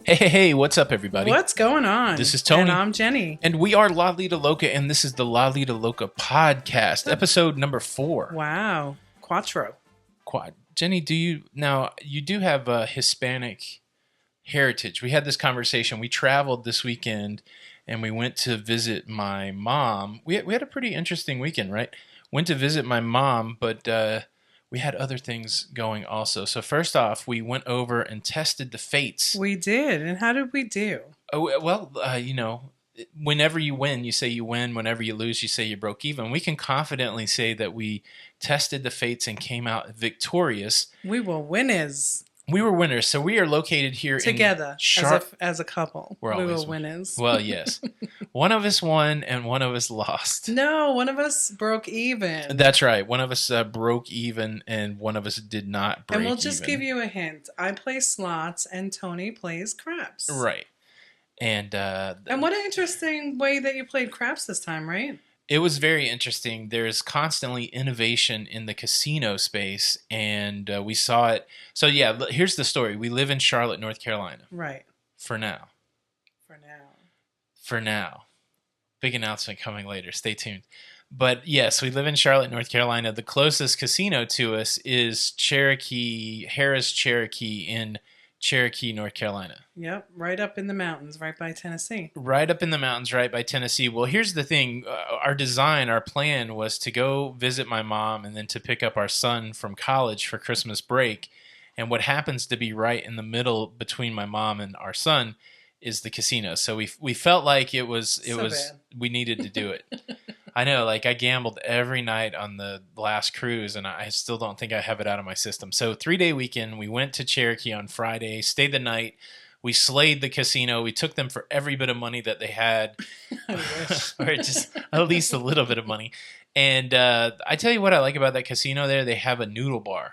Hey, what's up, everybody? What's going on? This is Tony. And I'm Jenny. And we are Lido Loca, and this is the Lido Loca podcast, episode number 4. Wow. Quattro. Jenny, you do have a Hispanic heritage. We had this conversation. We traveled this weekend, and we went to visit my mom. We had a pretty interesting weekend, right? Went to visit my mom, but we had other things going also. So first off, we went over and tested the fates. We did. And how did we do? Oh, well, whenever you win, you say you win. Whenever you lose, you say you broke even. We can confidently say that we tested the fates and came out victorious. We were winners. We were winners. So we are located here together as a couple. We were winners. Well, yes. One of us won and one of us lost. No, one of us broke even. That's right. One of us broke even and one of us did not break even. And we'll just give you a hint. I play slots and Tony plays craps. Right. And what an interesting way that you played craps this time, right? It was very interesting. There's constantly innovation in the casino space, and we saw it. So, yeah, here's the story. We live in Charlotte, North Carolina. Right. For now. Big announcement coming later. Stay tuned. But, yes, we live in Charlotte, North Carolina. The closest casino to us is Harris Cherokee in Cherokee, North Carolina. Yep, right up in the mountains, right by Tennessee. Right up in the mountains, right by Tennessee. Well, here's the thing. Our plan was to go visit my mom and then to pick up our son from college for Christmas break. And what happens to be right in the middle between my mom and our son is the casino. So we felt like it was we needed to do it. I know, like I gambled every night on the last cruise, and I still don't think I have it out of my system. So 3-day weekend, we went to Cherokee on Friday, stayed the night. We slayed the casino. We took them for every bit of money that they had, or just at least a little bit of money. And I tell you what I like about that casino there. They have a noodle bar.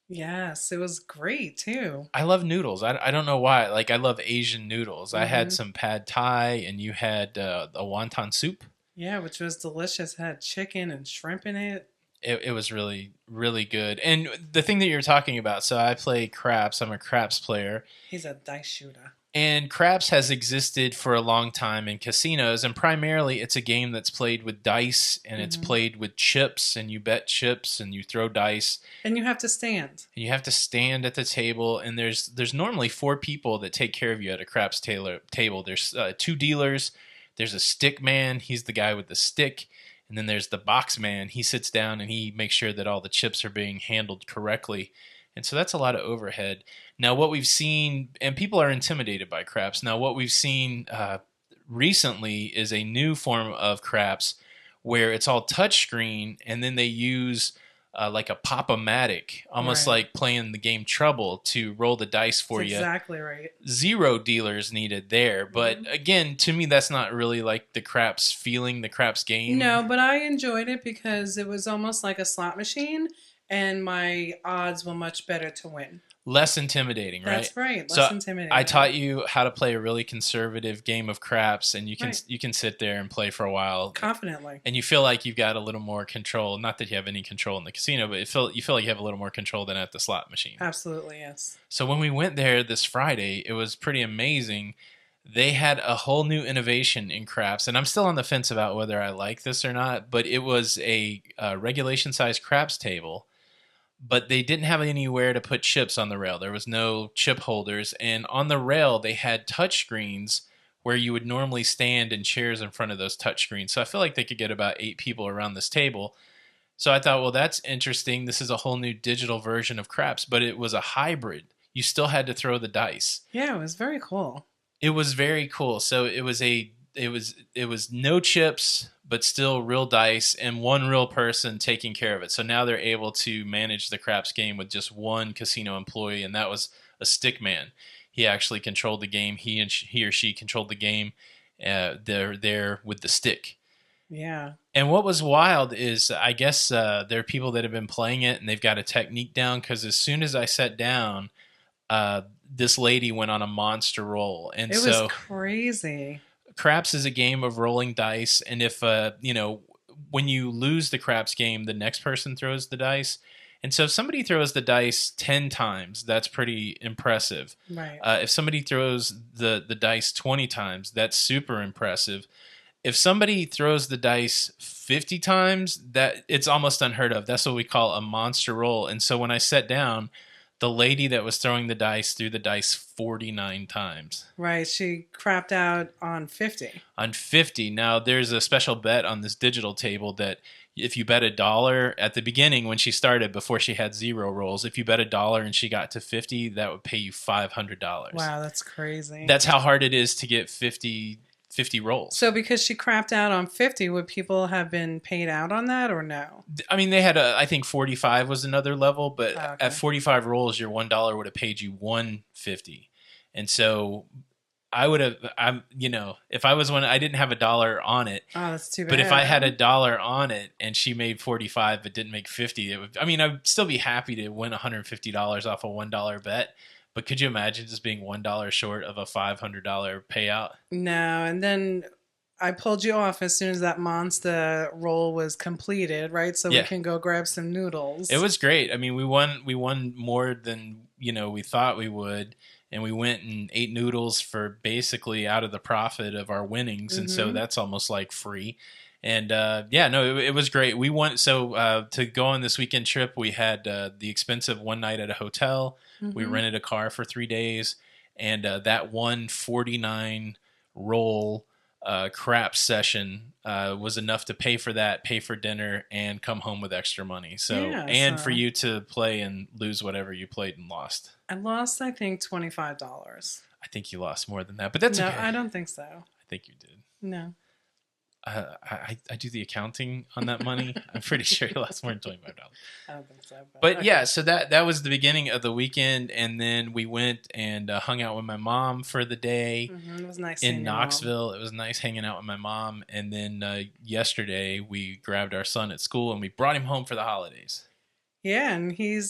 Yes, it was great too. I love noodles. I don't know why. Like I love Asian noodles. I had some pad thai, and you had a wonton soup. Yeah, which was delicious. It had chicken and shrimp in it. It was really, really good. And the thing that you're talking about, so I play craps. I'm a craps player. He's a dice shooter. And craps has existed for a long time in casinos, and primarily it's a game that's played with dice, and it's played with chips, and you bet chips, and you throw dice. And you have to stand. And you have to stand at the table, and there's normally 4 people that take care of you at a craps table. There's 2 dealers. There's a stick man. He's the guy with the stick. And then there's the box man. He sits down and he makes sure that all the chips are being handled correctly. And so that's a lot of overhead. Now, what we've seen, and people are intimidated by craps. Now, what we've seen recently is a new form of craps where it's all touchscreen, and then they use like a pop-o-matic, almost like playing the game Trouble, to roll the dice for you. Exactly right. 0 dealers needed there. But again, to me, that's not really like the craps feeling, the craps game. No, but I enjoyed it because it was almost like a slot machine, and my odds were much better to win. Less intimidating, right? That's right. Less intimidating. I taught you how to play a really conservative game of craps, and you can sit there and play for a while confidently, and you feel like you've got a little more control. Not that you have any control in the casino, but you feel like you have a little more control than at the slot machine. Absolutely, yes. So when we went there this Friday, it was pretty amazing. They had a whole new innovation in craps, and I'm still on the fence about whether I like this or not. But it was a regulation-sized craps table. But they didn't have anywhere to put chips on the rail. There was no chip holders. And on the rail, they had touch screens where you would normally stand in chairs in front of those touch screens. So I feel like they could get about 8 people around this table. So I thought, well, that's interesting. This is a whole new digital version of craps, but it was a hybrid. You still had to throw the dice. Yeah, it was very cool. It was very cool. So it was no chips, but still real dice and one real person taking care of it. So now they're able to manage the craps game with just one casino employee, and that was a stick man. He actually controlled the game. He or she controlled the game. They're there with the stick. Yeah. And what was wild is, I guess there are people that have been playing it, and they've got a technique down, because as soon as I sat down, this lady went on a monster roll. And it was crazy. Craps is a game of rolling dice, and if when you lose the craps game, the next person throws the dice, And so if somebody throws the dice 10 times, that's pretty impressive. Right. If somebody throws the dice 20 times, that's super impressive. If somebody throws the dice 50 times, that it's almost unheard of. That's what we call a monster roll. And so when I sat down, the lady that was throwing the dice threw the dice 49 times. Right. She crapped out on 50. On 50. Now, there's a special bet on this digital table that if you bet $1 at the beginning when she started, before she had 0 rolls, if you bet $1 and she got to 50, that would pay you $500. Wow, that's crazy. That's how hard it is to get 50 rolls. So because she crapped out on 50, would people have been paid out on that or no? I mean, they had I think 45 was another level, but Okay. at 45 rolls, your $1 would have paid you $1.50. And so I would have, if I was one, I didn't have $1 on it. Oh, that's too bad. But if I had $1 on it and she made 45 but didn't make 50, I'd still be happy to win $150 off a $1 bet. But could you imagine just being $1 short of a $500 payout? No, and then I pulled you off as soon as that monster roll was completed, right? So Yeah. we can go grab some noodles. It was great. I mean, we won more than we thought we would, and we went and ate noodles for basically out of the profit of our winnings, and so that's almost like free. And it was great. We won. So to go on this weekend trip, we had the expensive one night at a hotel. We rented a car for 3 days, and that 149 roll crap session was enough to pay for that, pay for dinner, and come home with extra money. For you to play and lose whatever you played and lost. I lost, I think, $25. I think you lost more than that, but that's no, okay. I don't think so. I think you did. No. I do the accounting on that money. I'm pretty sure you lost more than $25. I don't think so. But okay. yeah, so that was the beginning of the weekend, and then we went and hung out with my mom for the day It was nice in Knoxville. It was nice hanging out with my mom, and then yesterday we grabbed our son at school and we brought him home for the holidays. Yeah, and he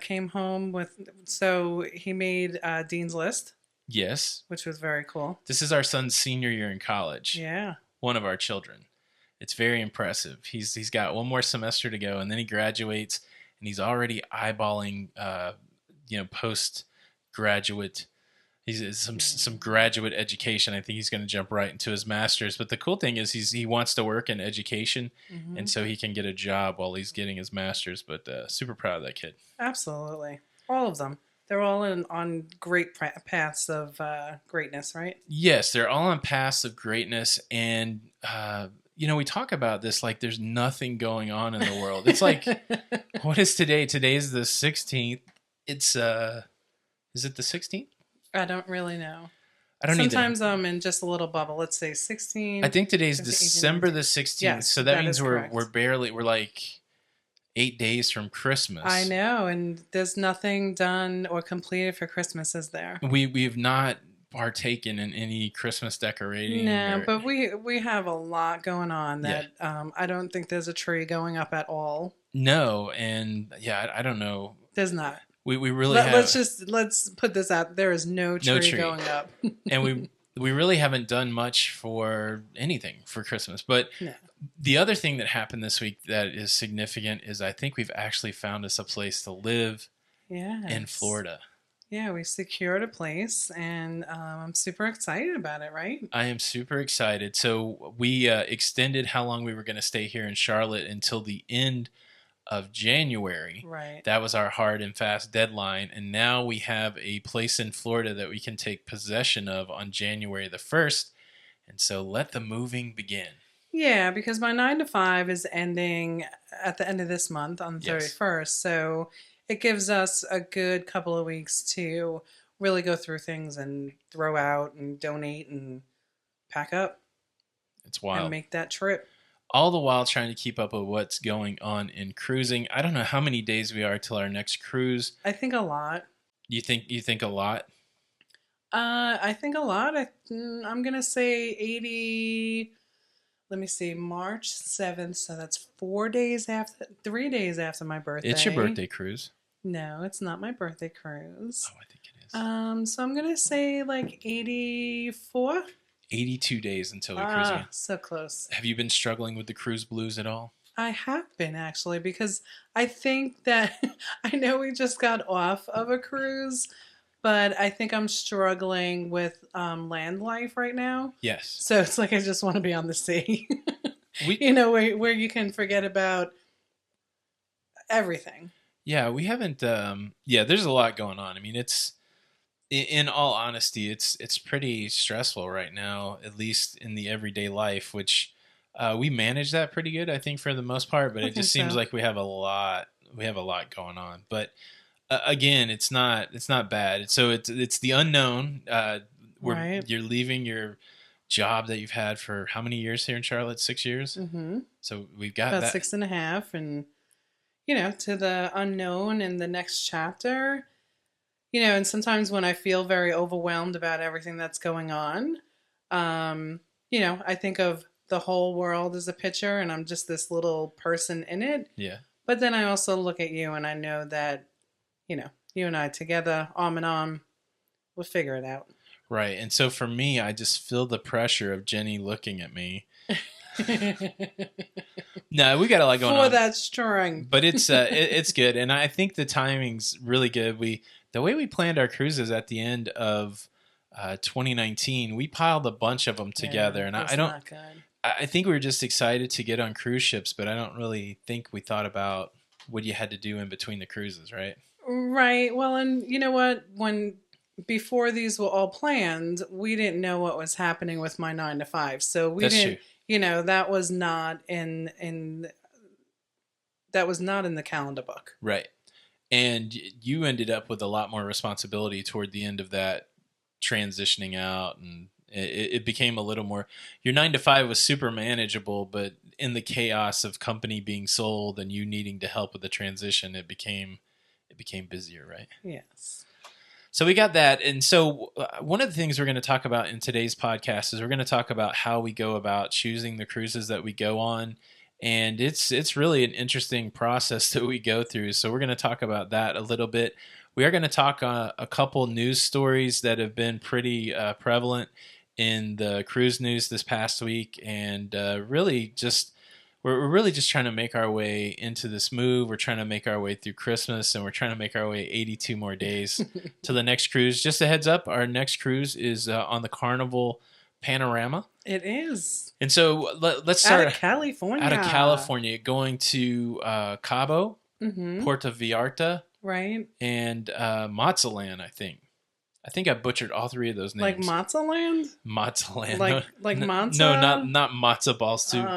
came home so he made Dean's List. Yes. Which was very cool. This is our son's senior year in college. Yeah. One of our children. It's very impressive. He's got one more semester to go, and then he graduates, and he's already eyeballing, postgraduate. He's some graduate education. I think he's going to jump right into his master's. But the cool thing is he wants to work in education, and so he can get a job while he's getting his master's. But super proud of that kid. Absolutely, all of them. They're all on great paths of greatness, right? Yes, they're all on paths of greatness. And, we talk about this like there's nothing going on in the world. It's like, what is today? Today's the 16th. It's, is it the 16th? I don't really know. I don't Sometimes I'm in just a little bubble. Let's say 16. I think today's December the 16th. Yes, so that means we're we're like 8 days from Christmas. I know, and there's nothing done or completed for Christmas, is there? We've not partaken in any Christmas decorating. No, but we have a lot going on that I don't think there's a tree going up at all. No, and I don't know. There's not. We really let's put this out. There is no tree going up. And we really haven't done much for anything for Christmas. But the other thing that happened this week that is significant is I think we've actually found us a place to live in Florida. Yeah, we secured a place, and I'm super excited about it, right? I am super excited. So we extended how long we were going to stay here in Charlotte until the end of January. Right. That was our hard and fast deadline. And now we have a place in Florida that we can take possession of on January the 1st. And so let the moving begin. Yeah, because my 9 to 5 is ending at the end of this month on the 31st. So it gives us a good couple of weeks to really go through things and throw out and donate and pack up. It's wild. And make that trip. All the while trying to keep up with what's going on in cruising. I don't know how many days we are till our next cruise. I think a lot. You think a lot? I think a lot. I'm going to say 80. Let me see, March 7th. So that's 3 days after my birthday. It's your birthday cruise. No, it's not my birthday cruise. Oh, I think it is. So I'm going to say like 84. 82 days until we cruise again. So close. Have you been struggling with the cruise blues at all? I have been actually because I think that I know we just got off of a cruise, but I think I'm struggling with land life right now. Yes. So it's like I just want to be on the sea. We Where you can forget about everything. Yeah, we haven't yeah, there's a lot going on. I mean, it's in all honesty, it's pretty stressful right now, at least in the everyday life, which we manage that pretty good, I think, for the most part. But I it think just seems so. like we have a lot going on. But again, it's not bad. So it's the unknown. Where Right. you're leaving your job that you've had for how many years here in Charlotte? 6 years. Mm-hmm. So we've got About that. 6.5, and to the unknown and the next chapter. And sometimes when I feel very overwhelmed about everything that's going on, I think of the whole world as a picture and I'm just this little person in it. Yeah. But then I also look at you and I know that, you and I together, arm in arm, we'll figure it out. Right. And so for me, I just feel the pressure of Jenny looking at me. No, we got a lot going on. For that strength. But it's good, and I think the timing's really good. The way we planned our cruises at the end of 2019, we piled a bunch of them together, and I don't. Not good. I think we were just excited to get on cruise ships, but I don't really think we thought about what you had to do in between the cruises, right? Right. Well, and you know what? Before these were all planned, we didn't know what was happening with my 9 to 5. So we That's didn't, true. that was not that was not in the calendar book. Right. And you ended up with a lot more responsibility toward the end of that transitioning out, and it became a little more. Your 9 to 5 was super manageable, but in the chaos of company being sold and you needing to help with the transition, it became busier, right? Yes. So we got that. And so one of the things we're going to talk about in today's podcast is we're going to talk about how we go about choosing the cruises that we go on. And it's really an interesting process that we go through. So we're going to talk about that a little bit. We are going to talk a couple news stories that have been pretty prevalent in the cruise news this past week. And really just we're really just trying to make our way into this move. We're trying to make our way through Christmas, and we're trying to make our way 82 more days to the next cruise. Just a heads up, our next cruise is on the Carnival Panorama. It is. And so let's start out of California. Out of California, going to Cabo, Puerto Vallarta, right, and Mazatlan, I think. I think I butchered all three of those names. Like Mazatlan? Mazatlan. Like matzo? No, not matzo ball soup.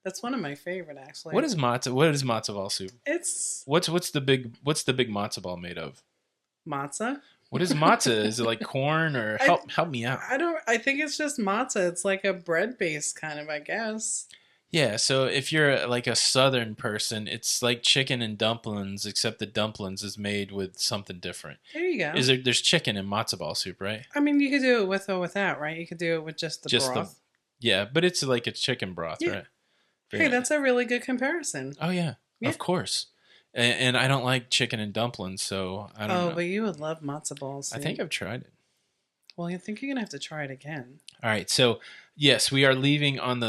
That's one of my favorite, actually. What is matzo ball soup? It's what's the big matzo ball made of? Matzah. What is matzah? Is it like corn, or help me out? I think it's just matzah. It's like a bread base kind of, I guess. Yeah, so if you're like a southern person, it's like chicken and dumplings, except the dumplings is made with something different. There you go. There's chicken in matzo ball soup, right? I mean, you could do it with or without, right? You could do it with just the broth. Yeah, but it's like a chicken broth, right? Hey, that's a really good comparison. Oh, yeah. Of course. And I don't like chicken and dumplings, so I don't know. Oh, but you would love matzo balls. I think I've tried it. Well, I think you're going to have to try it again. All right. So, yes, we are leaving out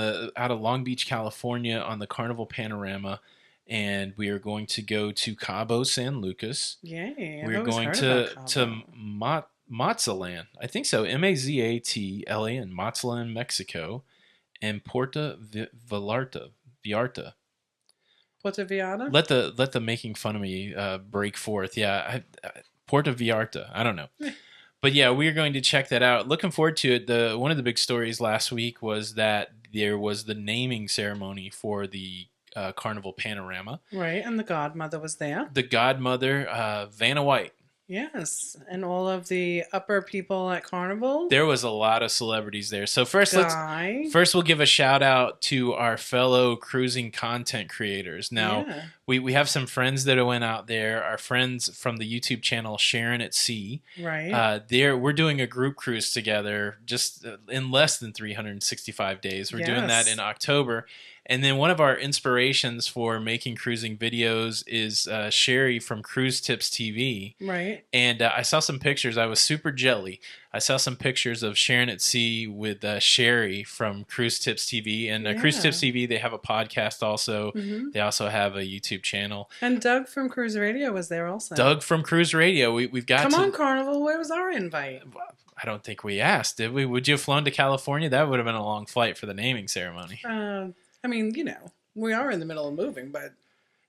of Long Beach, California on the Carnival Panorama, and we are going to go to Cabo San Lucas. Yay. We're going to Mazatlan. I think so. Mazatlan, Mazatlan, Mexico, and Puerto Vallarta. Puerto Vallarta? Let the making fun of me break forth. Yeah, Puerto Vallarta. I don't know. But yeah, we are going to check that out. Looking forward to it. One of the big stories last week was that there was the naming ceremony for the Carnival Panorama. Right, and the godmother was there. The godmother, Vanna White. Yes, and all of the upper people at Carnival. There was a lot of celebrities there. So first we'll give a shout out to our fellow cruising content creators. Now, we have some friends that went out there. Our friends from the YouTube channel Sharon at Sea. Right. We're doing a group cruise together just in less than 365 days. We're doing that in October. And then one of our inspirations for making cruising videos is Sherry from Cruise Tips TV. Right. And I saw some pictures. I was super jelly. I saw some pictures of Sharon at Sea with Sherry from Cruise Tips TV. And Cruise Tips TV, they have a podcast also. Mm-hmm. They also have a YouTube channel. And Doug from Cruise Radio was there also. Doug from Cruise Radio. We've got Come on, Carnival. Where was our invite? I don't think we asked, did we? Would you have flown to California? That would have been a long flight for the naming ceremony. I mean, we are in the middle of moving, but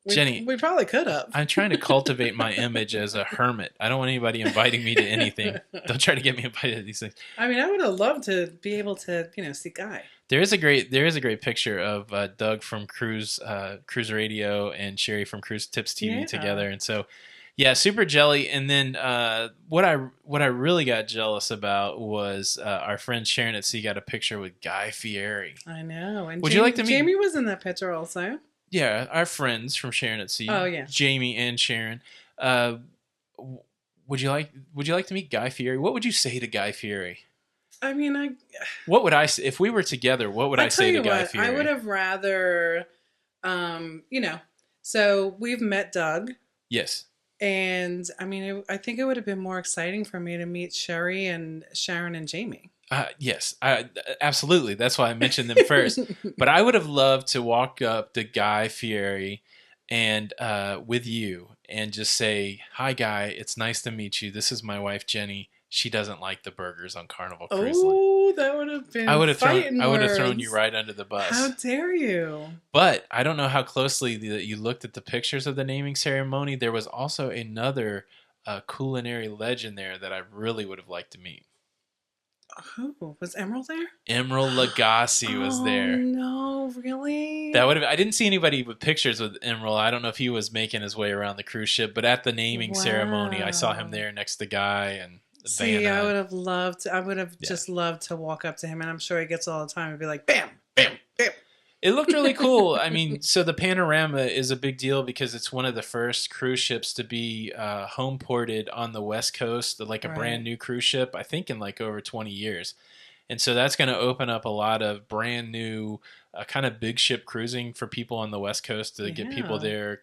Jenny, we probably could have. I'm trying to cultivate my image as a hermit. I don't want anybody inviting me to anything. Don't try to get me invited to these things. I mean, I would have loved to be able to, see Guy. There is a great picture of Doug from Cruise Radio and Sherry from Cruise Tips TV together, and so. Yeah, super jelly. And then what I really got jealous about was our friend Sharon at Sea got a picture with Guy Fieri. I know. And would you like to meet? Jamie was in that picture also. Yeah, our friends from Sharon at Sea. Oh yeah, Jamie and Sharon. Would you like to meet Guy Fieri? What would you say to Guy Fieri? I mean, what would I say if we were together? What would I say to Guy Fieri? I would have rather, So we've met Doug. Yes. And I mean, I think it would have been more exciting for me to meet Sherry and Sharon and Jamie. Yes, absolutely. That's why I mentioned them first. But I would have loved to walk up to Guy Fieri and with you and just say, "Hi, Guy. It's nice to meet you. This is my wife, Jenny. She doesn't like the burgers on Carnival Cruise Line." Oh, that would have been. I would have thrown you right under the bus. How dare you? But I don't know how closely you looked at the pictures of the naming ceremony. There was also another culinary legend there that I really would have liked to meet. Who was Emerald there? Emerald Lagasse was there. Oh no, really? That would have. I didn't see anybody with pictures with Emerald. I don't know if he was making his way around the cruise ship, but at the naming ceremony, I saw him there next to Guy and. See, I would have loved. I would have just loved to walk up to him, and I'm sure he gets all the time and be like, "Bam, bam, bam." It looked really cool. I mean, so the panorama is a big deal because it's one of the first cruise ships to be home ported on the West Coast, like a brand new cruise ship. I think in like over 20 years, and so that's going to open up a lot of brand new kind of big ship cruising for people on the West Coast to get people there.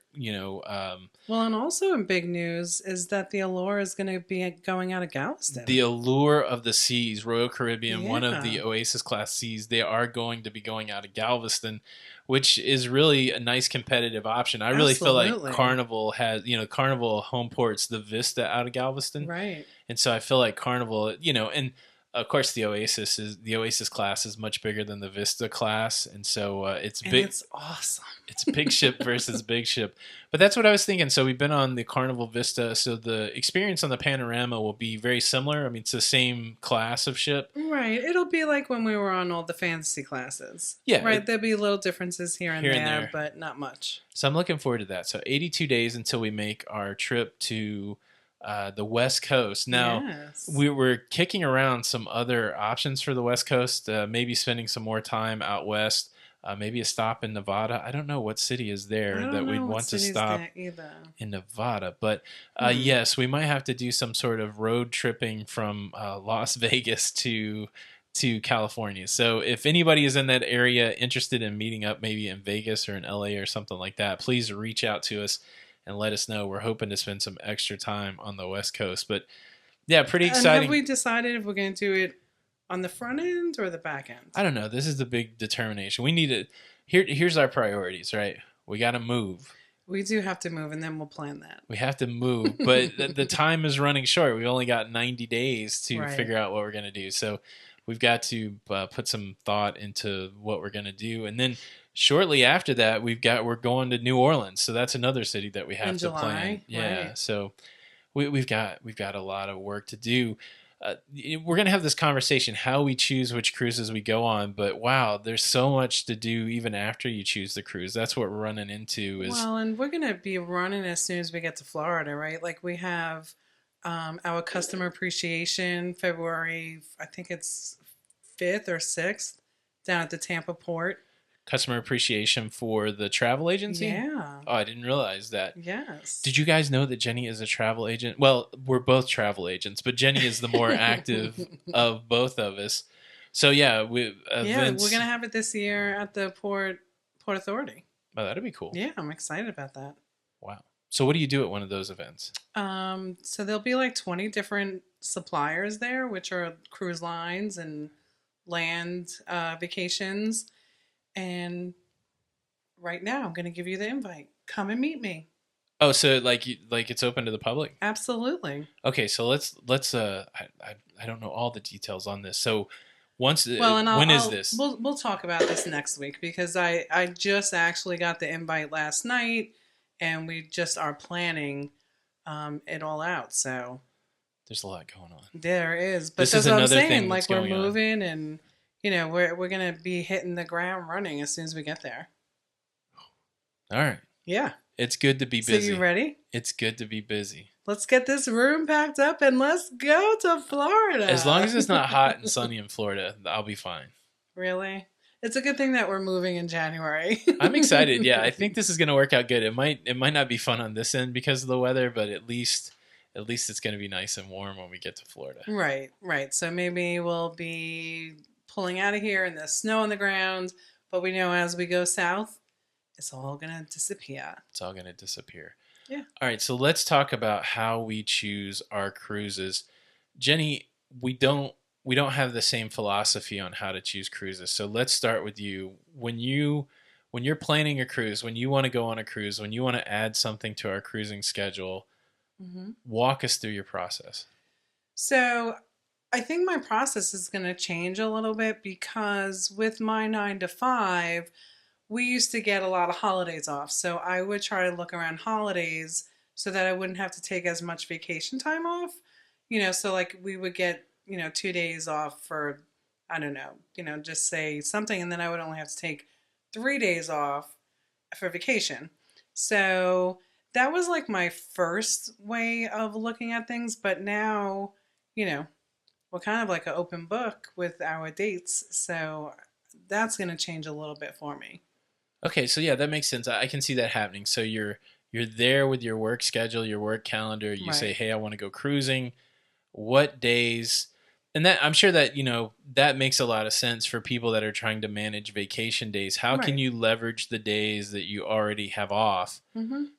Well, and also in big news is that the Allure is going to be going out of Galveston. The Allure of the Seas, Royal Caribbean, one of the Oasis class seas, they are going to be going out of Galveston, which is really a nice competitive option. I really feel like Carnival has, Carnival home ports the Vista out of Galveston. Right. And so I feel like Carnival, and of course the Oasis class is much bigger than the Vista class. And so it's big. It's awesome. It's big ship versus big ship. But that's what I was thinking. So we've been on the Carnival Vista. So the experience on the Panorama will be very similar. I mean, it's the same class of ship. Right. It'll be like when we were on all the fantasy classes. Yeah. Right. There'll be little differences here and there, but not much. So I'm looking forward to that. So 82 days until we make our trip to the West Coast. Now, we were kicking around some other options for the West Coast, maybe spending some more time out west. Maybe a stop in Nevada. I don't know what city is there that we'd want to stop in Nevada. But yes, we might have to do some sort of road tripping from Las Vegas to California. So if anybody is in that area interested in meeting up maybe in Vegas or in LA or something like that, please reach out to us and let us know. We're hoping to spend some extra time on the West Coast. But yeah, pretty exciting. And have we decided if we're going to do it on the front end or the back end? I don't know. This is the big determination. We need to. Here's our priorities, right? We got to move. We do have to move, and then we'll plan that. We have to move, but the time is running short. We only got 90 days to figure out what we're going to do. So we've got to put some thought into what we're going to do, and then shortly after that, we're going to New Orleans. So that's another city that we have to plan. Yeah. Right. So we've got a lot of work to do. We're going to have this conversation, how we choose which cruises we go on. But wow, there's so much to do even after you choose the cruise. That's what we're running into. And we're going to be running as soon as we get to Florida, right? Like we have our customer appreciation February, I think it's 5th or 6th down at the Tampa port. Customer appreciation for the travel agency? Yeah. Oh, I didn't realize that. Yes. Did you guys know that Jenny is a travel agent? Well, we're both travel agents, but Jenny is the more active of both of us. So yeah, we're gonna have it this year at the port Port Authority. Oh, that'd be cool. Yeah, I'm excited about that. Wow. So what do you do at one of those events? So there'll be like 20 different suppliers there, which are cruise lines and land vacations. And right now, I'm going to give you the invite. Come and meet me. Oh, so like it's open to the public? Absolutely. Okay, so let's I don't know all the details on this. So once Well, and when is this? we'll talk about this next week because I just actually got the invite last night, and we just are planning it all out. So There's a lot going on. there is, but This that's is what I'm another thing saying. that's Like we're going on. moving, and we're gonna be hitting the ground running as soon as we get there. All right. Yeah. It's good to be So busy. you ready? It's good to be busy. Let's get this room packed up and let's go to Florida. As long as it's not hot and sunny in Florida, I'll be fine. Really? It's a good thing that we're moving in January. I'm excited. Yeah, I think this is going to work out good. It might not be fun on this end because of the weather, but at least it's going to be nice and warm when we get to Florida. Right. So maybe we'll be pulling out of here and there's snow on the ground, but we know as we go south, it's all going to disappear. It's all going to disappear. Yeah. All right, so let's talk about how we choose our cruises. Jenny, we don't have the same philosophy on how to choose cruises. So let's start with you. When you're planning a cruise, when you want to go on a cruise, when you want to add something to our cruising schedule, walk us through your process. So I think my process is going to change a little bit because with my 9 to 5, we used to get a lot of holidays off. So I would try to look around holidays so that I wouldn't have to take as much vacation time off. So like we would get, 2 days off for, I don't know, just say something. And then I would only have to take 3 days off for vacation. So that was like my first way of looking at things. But now, we're kind of like an open book with our dates. So that's going to change a little bit for me. Okay, so yeah, that makes sense. I can see that happening. So you're there with your work schedule, your work calendar. You say, "Hey, I want to go cruising. What days?" And that I'm sure that that makes a lot of sense for people that are trying to manage vacation days. How can you leverage the days that you already have off,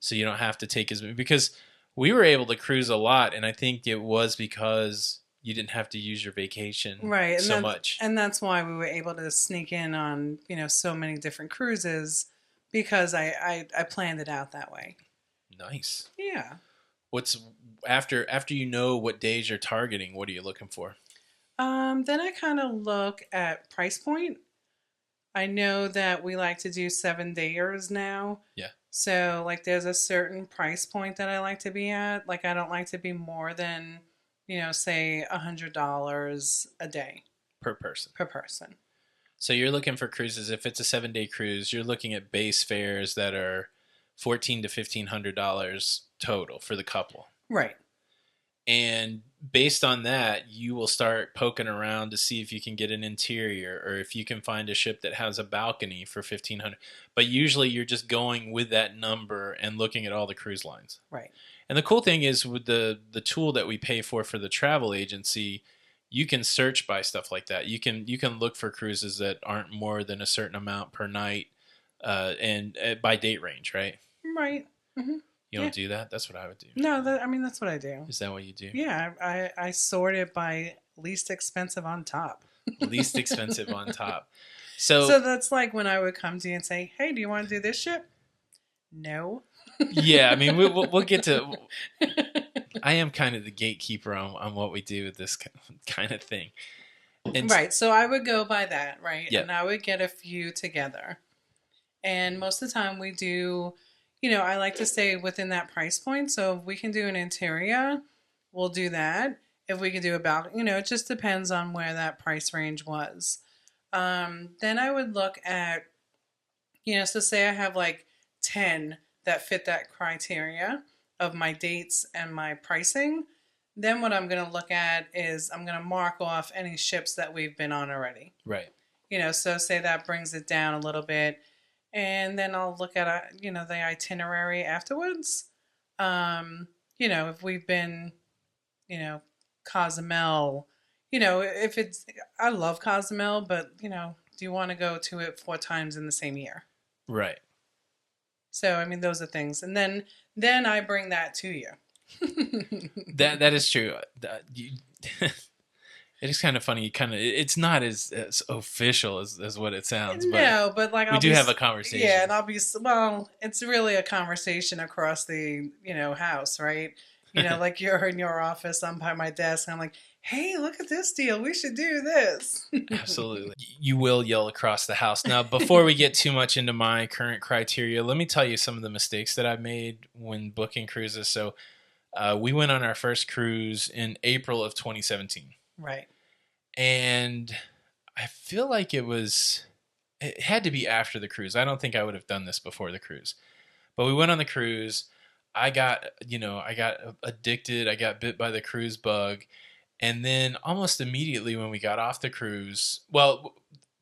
so you don't have to take as many? Because we were able to cruise a lot, and I think it was because you didn't have to use your vacation so much. And that's why we were able to sneak in on, so many different cruises because I planned it out that way. Nice. Yeah. What's after you know what days you're targeting, what are you looking for? Then I kind of look at price point. I know that we like to do 7-dayers now. Yeah. So like there's a certain price point that I like to be at. Like I don't like to be more than say $100 a day per person. So you're looking for cruises. If it's a 7-day cruise, you're looking at base fares that are $1,400 to $1,500 total for the couple. Right. And based on that, you will start poking around to see if you can get an interior or if you can find a ship that has a balcony for $1,500. But usually you're just going with that number and looking at all the cruise lines. Right. And the cool thing is with the tool that we pay for the travel agency, you can search by stuff like that. You can look for cruises that aren't more than a certain amount per night, and by date range, right? Right. Mm-hmm. You don't do that? That's what I would do. No, that's what I do. Is that what you do? Yeah, I sort it by least expensive on top. Least expensive on top. So that's like when I would come to you and say, "Hey, do you want to do this ship?" No. Yeah, I mean, we'll get to... I am kind of the gatekeeper on what we do with this kind of thing. And right, so I would go by that, right? Yep. And I would get a few together. And most of the time we do, I like to stay within that price point. So if we can do an interior, we'll do that. If we can do a balcony, it just depends on where that price range was. Then I would look at, so say I have like 10 that fit that criteria of my dates and my pricing. Then what I'm going to look at is I'm going to mark off any ships that we've been on already. Right. So say that brings it down a little bit. And then I'll look at, the itinerary afterwards. If we've been, Cozumel, if it's, I love Cozumel, but, do you want to go to it 4 times in the same year? Right. So, I mean, those are things. And then I bring that to you. That is true. It is kind of funny. It's not as official as what it sounds, but No, but like we I'll do be, have a yeah, conversation. and I'll be, well, it's really a conversation across the, house, right? Like you're in your office, I'm by my desk, and I'm like, hey, look at this deal. We should do this. Absolutely. You will yell across the house. Now, before we get too much into my current criteria, let me tell you some of the mistakes that I've made when booking cruises. So, we went on our first cruise in April of 2017. Right. And I feel like it had to be after the cruise. I don't think I would have done this before the cruise. But we went on the cruise. I got addicted. I got bit by the cruise bug. And then almost immediately when we got off the cruise, well,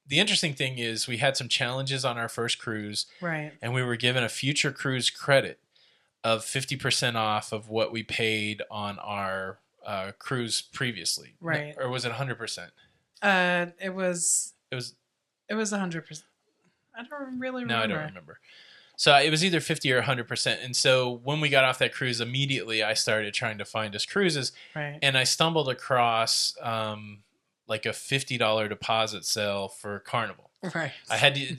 the interesting thing is we had some challenges on our first cruise, Right. and we were given a future cruise credit of 50% off of what we paid on our cruise previously. Right. Or was it 100%? It was It was, 100%. I don't really no, I don't remember. remember. So it was either 50 or 100%. And so when we got off that cruise, immediately I started trying to find us cruises. Right. And I stumbled across like a $50 deposit sale for Carnival. Right.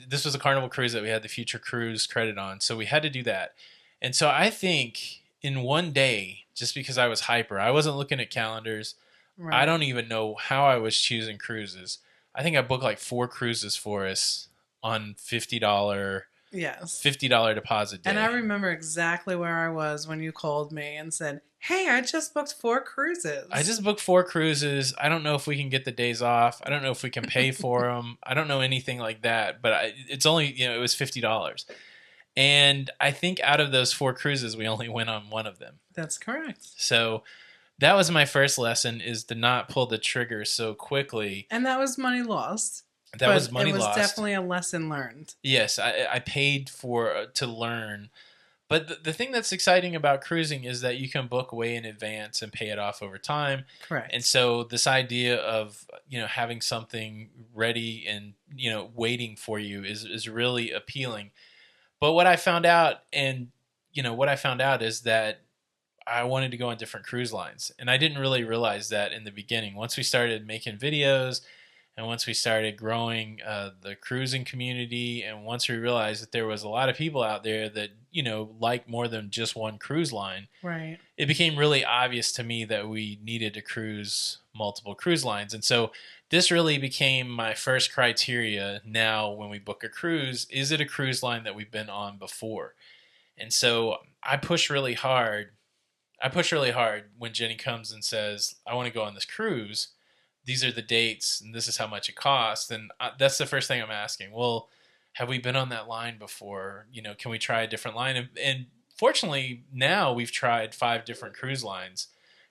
This was a Carnival cruise that we had the future cruise credit on. So we had to do that. And so I think in one day, just because I was hyper, I wasn't looking at calendars. Right. I don't even know how I was choosing cruises. I think I booked like 4 cruises for us on $50 deposit day. And I remember exactly where I was when you called me and said, hey, I just booked 4 cruises. I just booked 4 cruises. I don't know if we can get the days off. I don't know if we can pay for them. I don't know anything like that. But it's only, it was $50. And I think out of those 4 cruises, we only went on one of them. That's correct. So that was my first lesson, is to not pull the trigger so quickly. And that was money lost. That was money lost. It was definitely a lesson learned. Yes, I paid to learn. But the thing that's exciting about cruising is that you can book way in advance and pay it off over time. Correct. And so this idea of, having something ready and, waiting for you is really appealing. But what I found out is that I wanted to go on different cruise lines. And I didn't really realize that in the beginning. Once we started making videos, and once we started growing the cruising community, and once we realized that there was a lot of people out there that, like more than just one cruise line, right, it became really obvious to me that we needed to cruise multiple cruise lines. And so this really became my first criteria now when we book a cruise. Is it a cruise line that we've been on before? And so I push really hard. When Jenny comes and says, I want to go on this cruise. These are the dates and this is how much it costs. And that's the first thing I'm asking. Well, have we been on that line before? Can we try a different line? And fortunately, now we've tried 5 different cruise lines,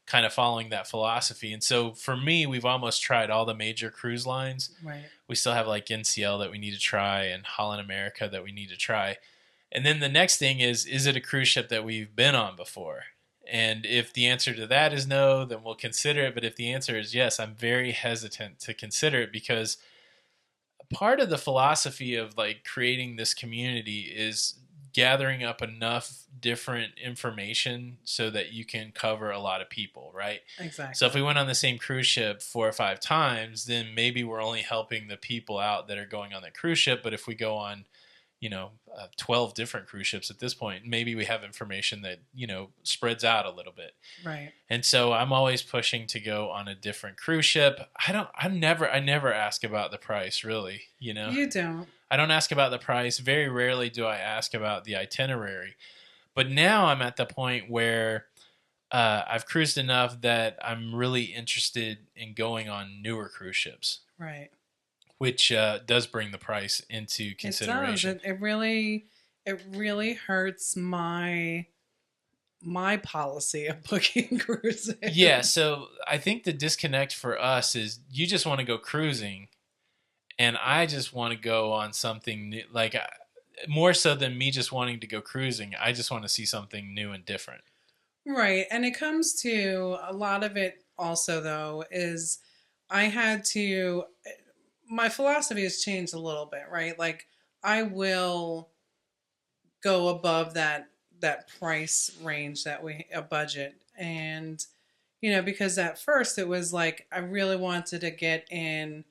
kind of following that philosophy. And so for me, we've almost tried all the major cruise lines. right. We still have like NCL that we need to try and Holland America that we need to try. And then the next thing is it a cruise ship that we've been on before? And if the answer to that is no, then we'll consider it. But if the answer is yes, I'm very hesitant to consider it, because part of the philosophy of like creating this community is gathering up enough different information so that you can cover a lot of people, right? Exactly. So if we went on the same cruise ship 4 or 5 times, then maybe we're only helping the people out that are going on that cruise ship. But if we go on 12 different cruise ships at this point, maybe we have information that, spreads out a little bit. Right. And so I'm always pushing to go on a different cruise ship. I never ask about the price, really, You don't. I don't ask about the price. Very rarely do I ask about the itinerary. But now I'm at the point where I've cruised enough that I'm really interested in going on newer cruise ships. Right. Which does bring the price into consideration. It does. It really hurts my policy of booking cruises. Yeah, so I think the disconnect for us is you just want to go cruising, and I just want to go on something new. Like, more so than me just wanting to go cruising, I just want to see something new and different. Right, and it comes to a lot of it also, though, is my philosophy has changed a little bit, right? Like, I will go above that price range that we a budget. And because at first it was like I really wanted to get in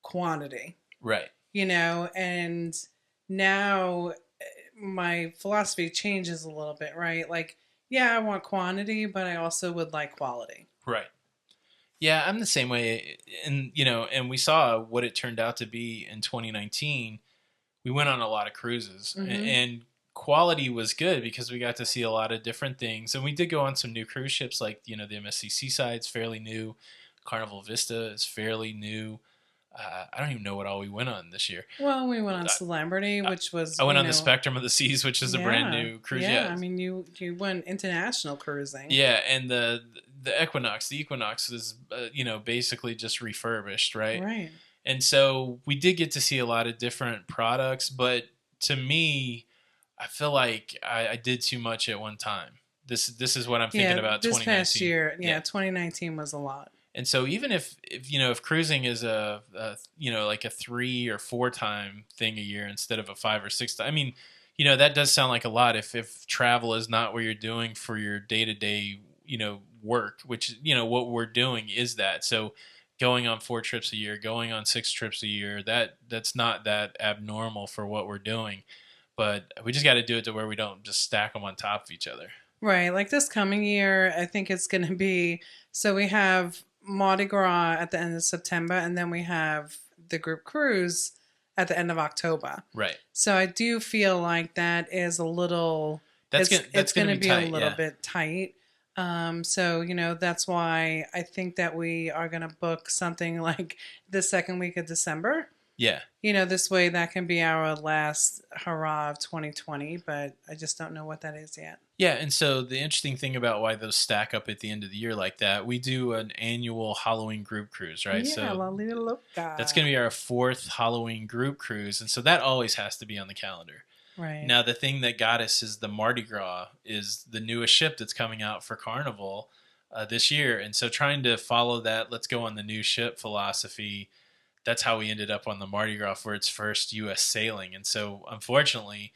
quantity, Right. and now my philosophy changes a little bit, right? Like, yeah, I want quantity, but I also would like quality. Right. Yeah, I'm the same way. And we saw what it turned out to be in 2019. We went on a lot of cruises, and quality was good because we got to see a lot of different things. And we did go on some new cruise ships, like the MSC Seaside's fairly new, Carnival Vista is fairly new. I don't even know what all we went on this year. Well, we went on Celebrity, which was I went on the Spectrum of the Seas, which is a brand new cruise. Yeah, I mean you went international cruising. Yeah, and the Equinox is basically just refurbished, right? Right. And so we did get to see a lot of different products, but to me, I feel like I did too much at one time. This is what I'm thinking about. This 2019. past year, 2019 was a lot. And so even if cruising is like a 3 or 4 time thing a year instead of a 5 or 6 time, I mean, that does sound like a lot if travel is not what you're doing for your day-to-day, work, which, what we're doing is that. So going on 4 trips a year, going on 6 trips a year, that's not that abnormal for what we're doing. But we just got to do it to where we don't just stack them on top of each other. Right. Like this coming year, I think it's going to be, so we have Mardi Gras at the end of September, and then we have the group cruise at the end of October. Right. So I do feel like that is a little, it's going to be tight, a little bit tight. So, that's why I think that we are going to book something like the second week of December. Yeah. This way that can be our last hurrah of 2020, but I just don't know what that is yet. Yeah, and so the interesting thing about why those stack up at the end of the year like that, we do an annual Halloween group cruise, right? Yeah, so Lido Loca. That's going to be our 4th Halloween group cruise, and so that always has to be on the calendar. Right. Now, the thing that got us is the Mardi Gras is the newest ship that's coming out for Carnival this year, and so trying to follow that, let's go on the new ship philosophy. That's how we ended up on the Mardi Gras for its first U.S. sailing. And so, unfortunately,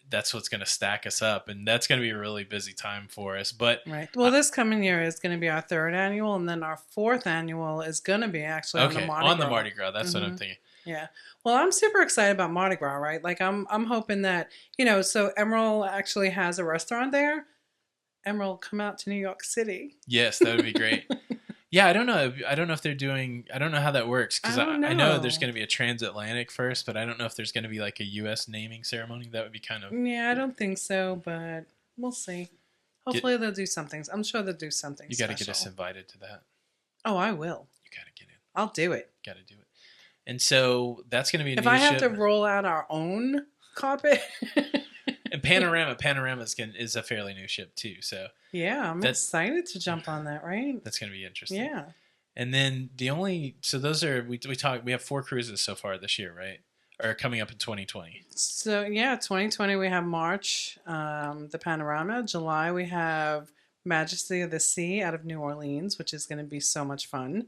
that's what's going to stack us up. And that's going to be a really busy time for us. But right. Well, this coming year is going to be our 3rd annual. And then our 4th annual is going to be actually on the Mardi Gras. On the Mardi Gras. That's what I'm thinking. Yeah. Well, I'm super excited about Mardi Gras, right? Like, I'm hoping that, so Emerald actually has a restaurant there. Emerald, come out to New York City. Yes, that would be great. Yeah, I don't know. I don't know if they're doing. I don't know how that works because I know there's going to be a transatlantic first, but I don't know if there's going to be like a U.S. naming ceremony. That would be kind of. Yeah, I don't think so, but we'll see. Hopefully they'll do something. I'm sure they'll do something. You got to get us invited to that. Oh, I will. You got to get in. I'll do it. Got to do it. And so that's going to be. If I have to roll out our own carpet. And Panorama is a fairly new ship too. So yeah, I'm excited to jump on that. Right, that's going to be interesting. Yeah. And then those are we have 4 cruises so far this year, right? Or coming up in 2020. So yeah, 2020 we have March, the Panorama. July we have Majesty of the Sea out of New Orleans, which is going to be so much fun.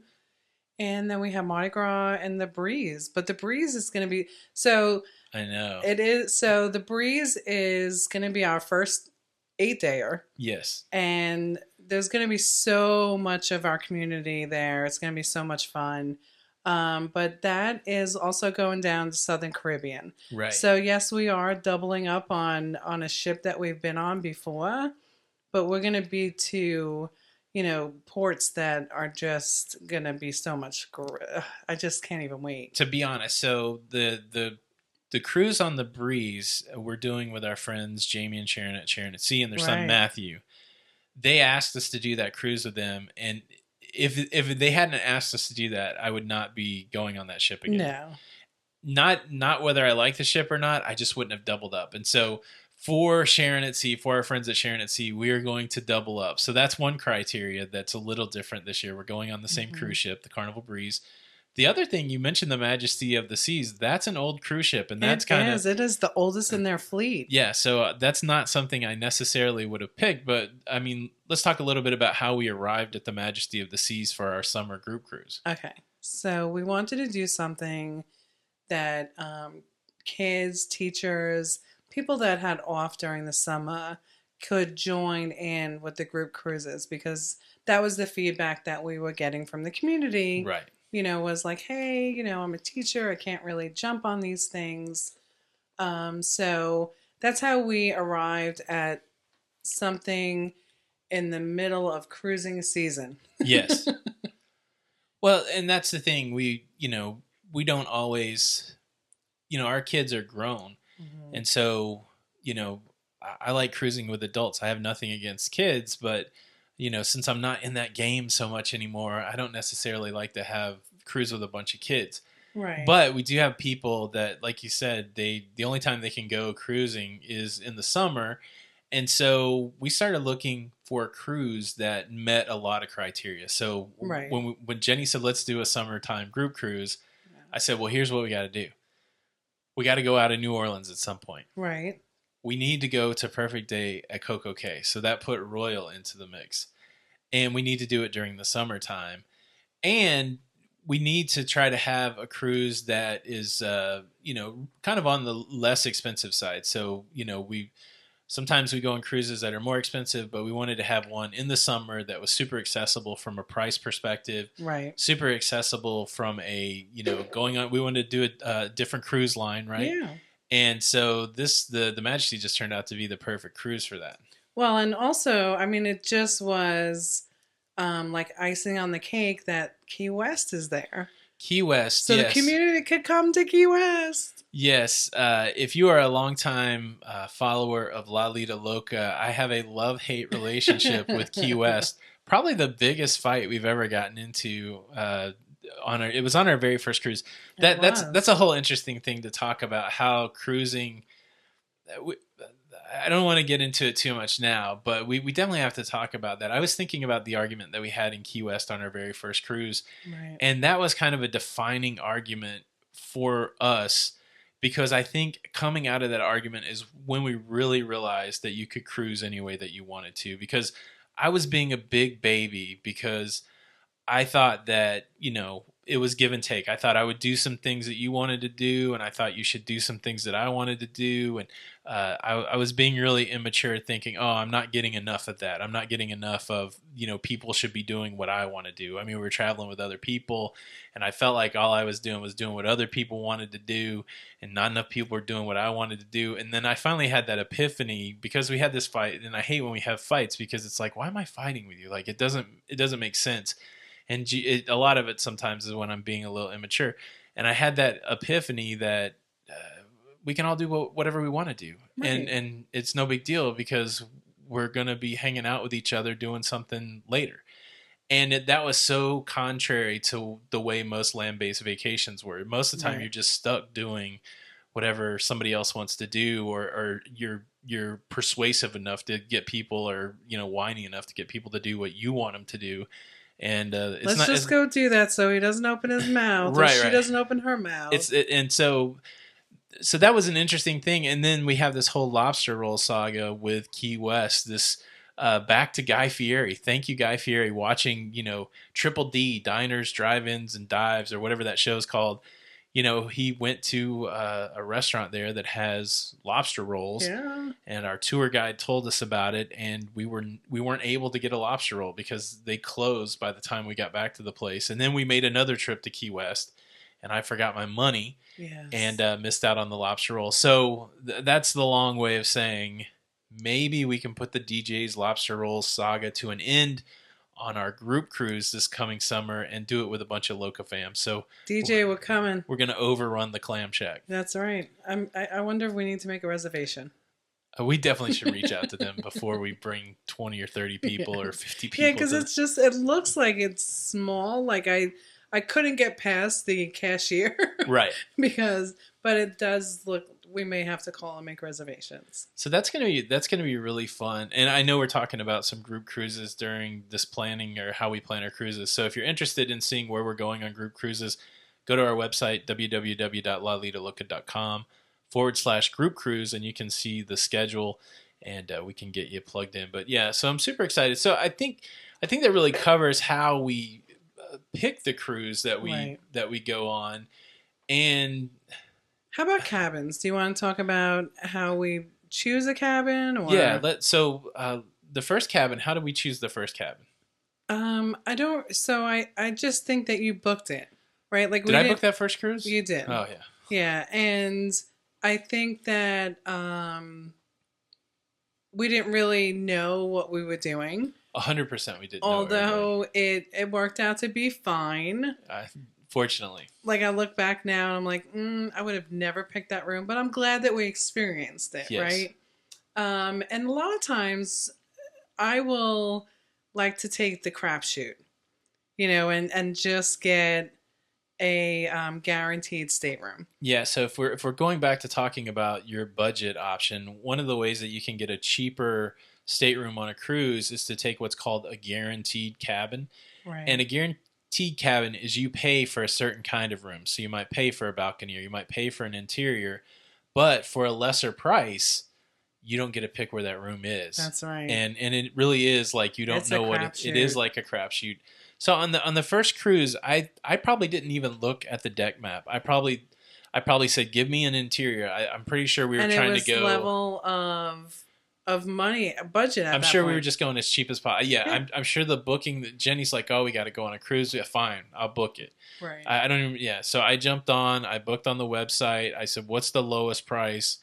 And then we have Mardi Gras and the Breeze, but the Breeze is going to be so. I know. It is. So the Breeze is going to be our first 8-dayer. Yes. And there's going to be so much of our community there. It's going to be so much fun. But that is also going down to Southern Caribbean. Right. So yes, we are doubling up on a ship that we've been on before, but we're going to be to, ports that are just going to be so much. I just can't even wait. To be honest, so the cruise on the Breeze we're doing with our friends Jamie and Sharon at Sea and their son Matthew. They asked us to do that cruise with them, and if they hadn't asked us to do that, I would not be going on that ship again. No. Not whether I like the ship or not, I just wouldn't have doubled up. And so for Sharon at Sea, for our friends at Sharon at Sea, we are going to double up. So that's one criteria that's a little different this year. We're going on the same cruise ship, the Carnival Breeze. The other thing, you mentioned the Majesty of the Seas. That's an old cruise ship, and that's it is the oldest in their fleet. Yeah, so that's not something I necessarily would have picked, but I mean, let's talk a little bit about how we arrived at the Majesty of the Seas for our summer group cruise. Okay, so we wanted to do something that kids, teachers, people that had off during the summer could join in with the group cruises, because that was the feedback that we were getting from the community. Right. Was like, hey, I'm a teacher. I can't really jump on these things. So that's how we arrived at something in the middle of cruising season. Yes. Well, and that's the thing. We don't always, our kids are grown. Mm-hmm. And so, I like cruising with adults. I have nothing against kids, but, since I'm not in that game so much anymore, I don't necessarily like to have cruise with a bunch of kids. Right. But we do have people that, like you said, the only time they can go cruising is in the summer. And so we started looking for a cruise that met a lot of criteria. So right. when Jenny said, let's do a summertime group cruise, I said, well, here's what we got to do. We got to go out of New Orleans at some point. Right. We need to go to Perfect Day at Coco Cay. So that put Royal into the mix. And we need to do it during the summertime. And we need to try to have a cruise that is, kind of on the less expensive side. So, sometimes we go on cruises that are more expensive, but we wanted to have one in the summer that was super accessible from a price perspective. Right. Super accessible from a, going on. We wanted to do a different cruise line, right? Yeah. And so the Majesty just turned out to be the perfect cruise for that. Well, and also, it just was like icing on the cake that Key West is there. Key West, so yes. The community could come to Key West. Yes. If you are a longtime follower of Lido Loca, I have a love-hate relationship with Key West. Probably the biggest fight we've ever gotten into it was on our very first cruise. That's a whole interesting thing to talk about, how cruising. I don't want to get into it too much now, but we definitely have to talk about that. I was thinking about the argument that we had in Key West on our very first cruise. Right. And that was kind of a defining argument for us, because I think coming out of that argument is when we really realized that you could cruise any way that you wanted to. Because I was being a big baby, because I thought that, it was give and take. I thought I would do some things that you wanted to do, and I thought you should do some things that I wanted to do. And I was being really immature, thinking, oh, I'm not getting enough of that. I'm not getting enough of, people should be doing what I want to do. I mean, we were traveling with other people, and I felt like all I was doing what other people wanted to do, and not enough people were doing what I wanted to do. And then I finally had that epiphany, because we had this fight, and I hate when we have fights, because it's like, why am I fighting with you? Like, it doesn't make sense. And a lot of it sometimes is when I'm being a little immature. And I had that epiphany that we can all do whatever we want to do. Right. And it's no big deal, because we're going to be hanging out with each other doing something later. And that was so contrary to the way most land-based vacations were. Most of the time, right. You're just stuck doing whatever somebody else wants to do, or you're persuasive enough to get people, or whiny enough to get people to do what you want them to do. And let's just go do that so he doesn't open his mouth, right, or she right. doesn't open her mouth. And so that was an interesting thing. And then we have this whole lobster roll saga with Key West. This back to Guy Fieri. Thank you, Guy Fieri. Watching Triple D, diners, drive-ins, and dives, or whatever that show's called. He went to a restaurant there that has lobster rolls, yeah. And our tour guide told us about it, and we weren't able to get a lobster roll because they closed by the time we got back to the place. And then we made another trip to Key West, and I forgot my money, yes. And missed out on the lobster roll. So that's the long way of saying maybe we can put the DJ's lobster roll saga to an end on our group cruise this coming summer, and do it with a bunch of locafam. So DJ, we're coming. We're going to overrun the Clam Shack. That's right. I wonder if we need to make a reservation. We definitely should reach out to them before we bring 20 or 30 people yeah. or 50 people. Yeah, because it looks like it's small. Like I couldn't get past the cashier. Right. But it does look, we may have to call and make reservations. So that's gonna be really fun. And I know we're talking about some group cruises during this planning, or how we plan our cruises. So if you're interested in seeing where we're going on group cruises, go to our website, www.lalidoloca.com/group cruise, and you can see the schedule, and we can get you plugged in. But yeah, so I'm super excited. So I think that really covers how we pick the cruise that we right. that we go on. And How about cabins? Do you want to talk about how we choose a cabin Yeah. or The first cabin. How did we choose the first cabin? I don't so I just think that you booked it, right? Like Did we I book didn't that first cruise? you did. Oh yeah. Yeah, and I think that we didn't really know what we were doing. 100%. We didn't know what we were doing. Although it worked out to be fine. Fortunately. Like I look back now and I'm like, I would have never picked that room, but I'm glad that we experienced it, Yes. right? And a lot of times I will like to take the crapshoot, and just get a guaranteed stateroom. Yeah, so if we're going back to talking about your budget option, one of the ways that you can get a cheaper stateroom on a cruise is to take what's called a guaranteed cabin. And Right. a guaranteed cabin is you pay for a certain kind of room. So you might pay for a balcony or you might pay for an interior, but for a lesser price, you don't get to pick where that room is. That's right. And it really is like you don't It's a know what it is, crapshoot. like a crapshoot. So on the first cruise, I probably didn't even look at the deck map. I probably said, "Give me an interior." I'm pretty sure we were And it trying to was go. level of money budget at I'm that sure we were point. just going as cheap as possible. Yeah, Yeah. I'm sure the booking. Jenny's like, "Oh, we got to go on a cruise." Yeah, fine, I'll book it. Right. I don't even. Yeah, so I jumped on. I booked on the website. I said, "What's the lowest price?"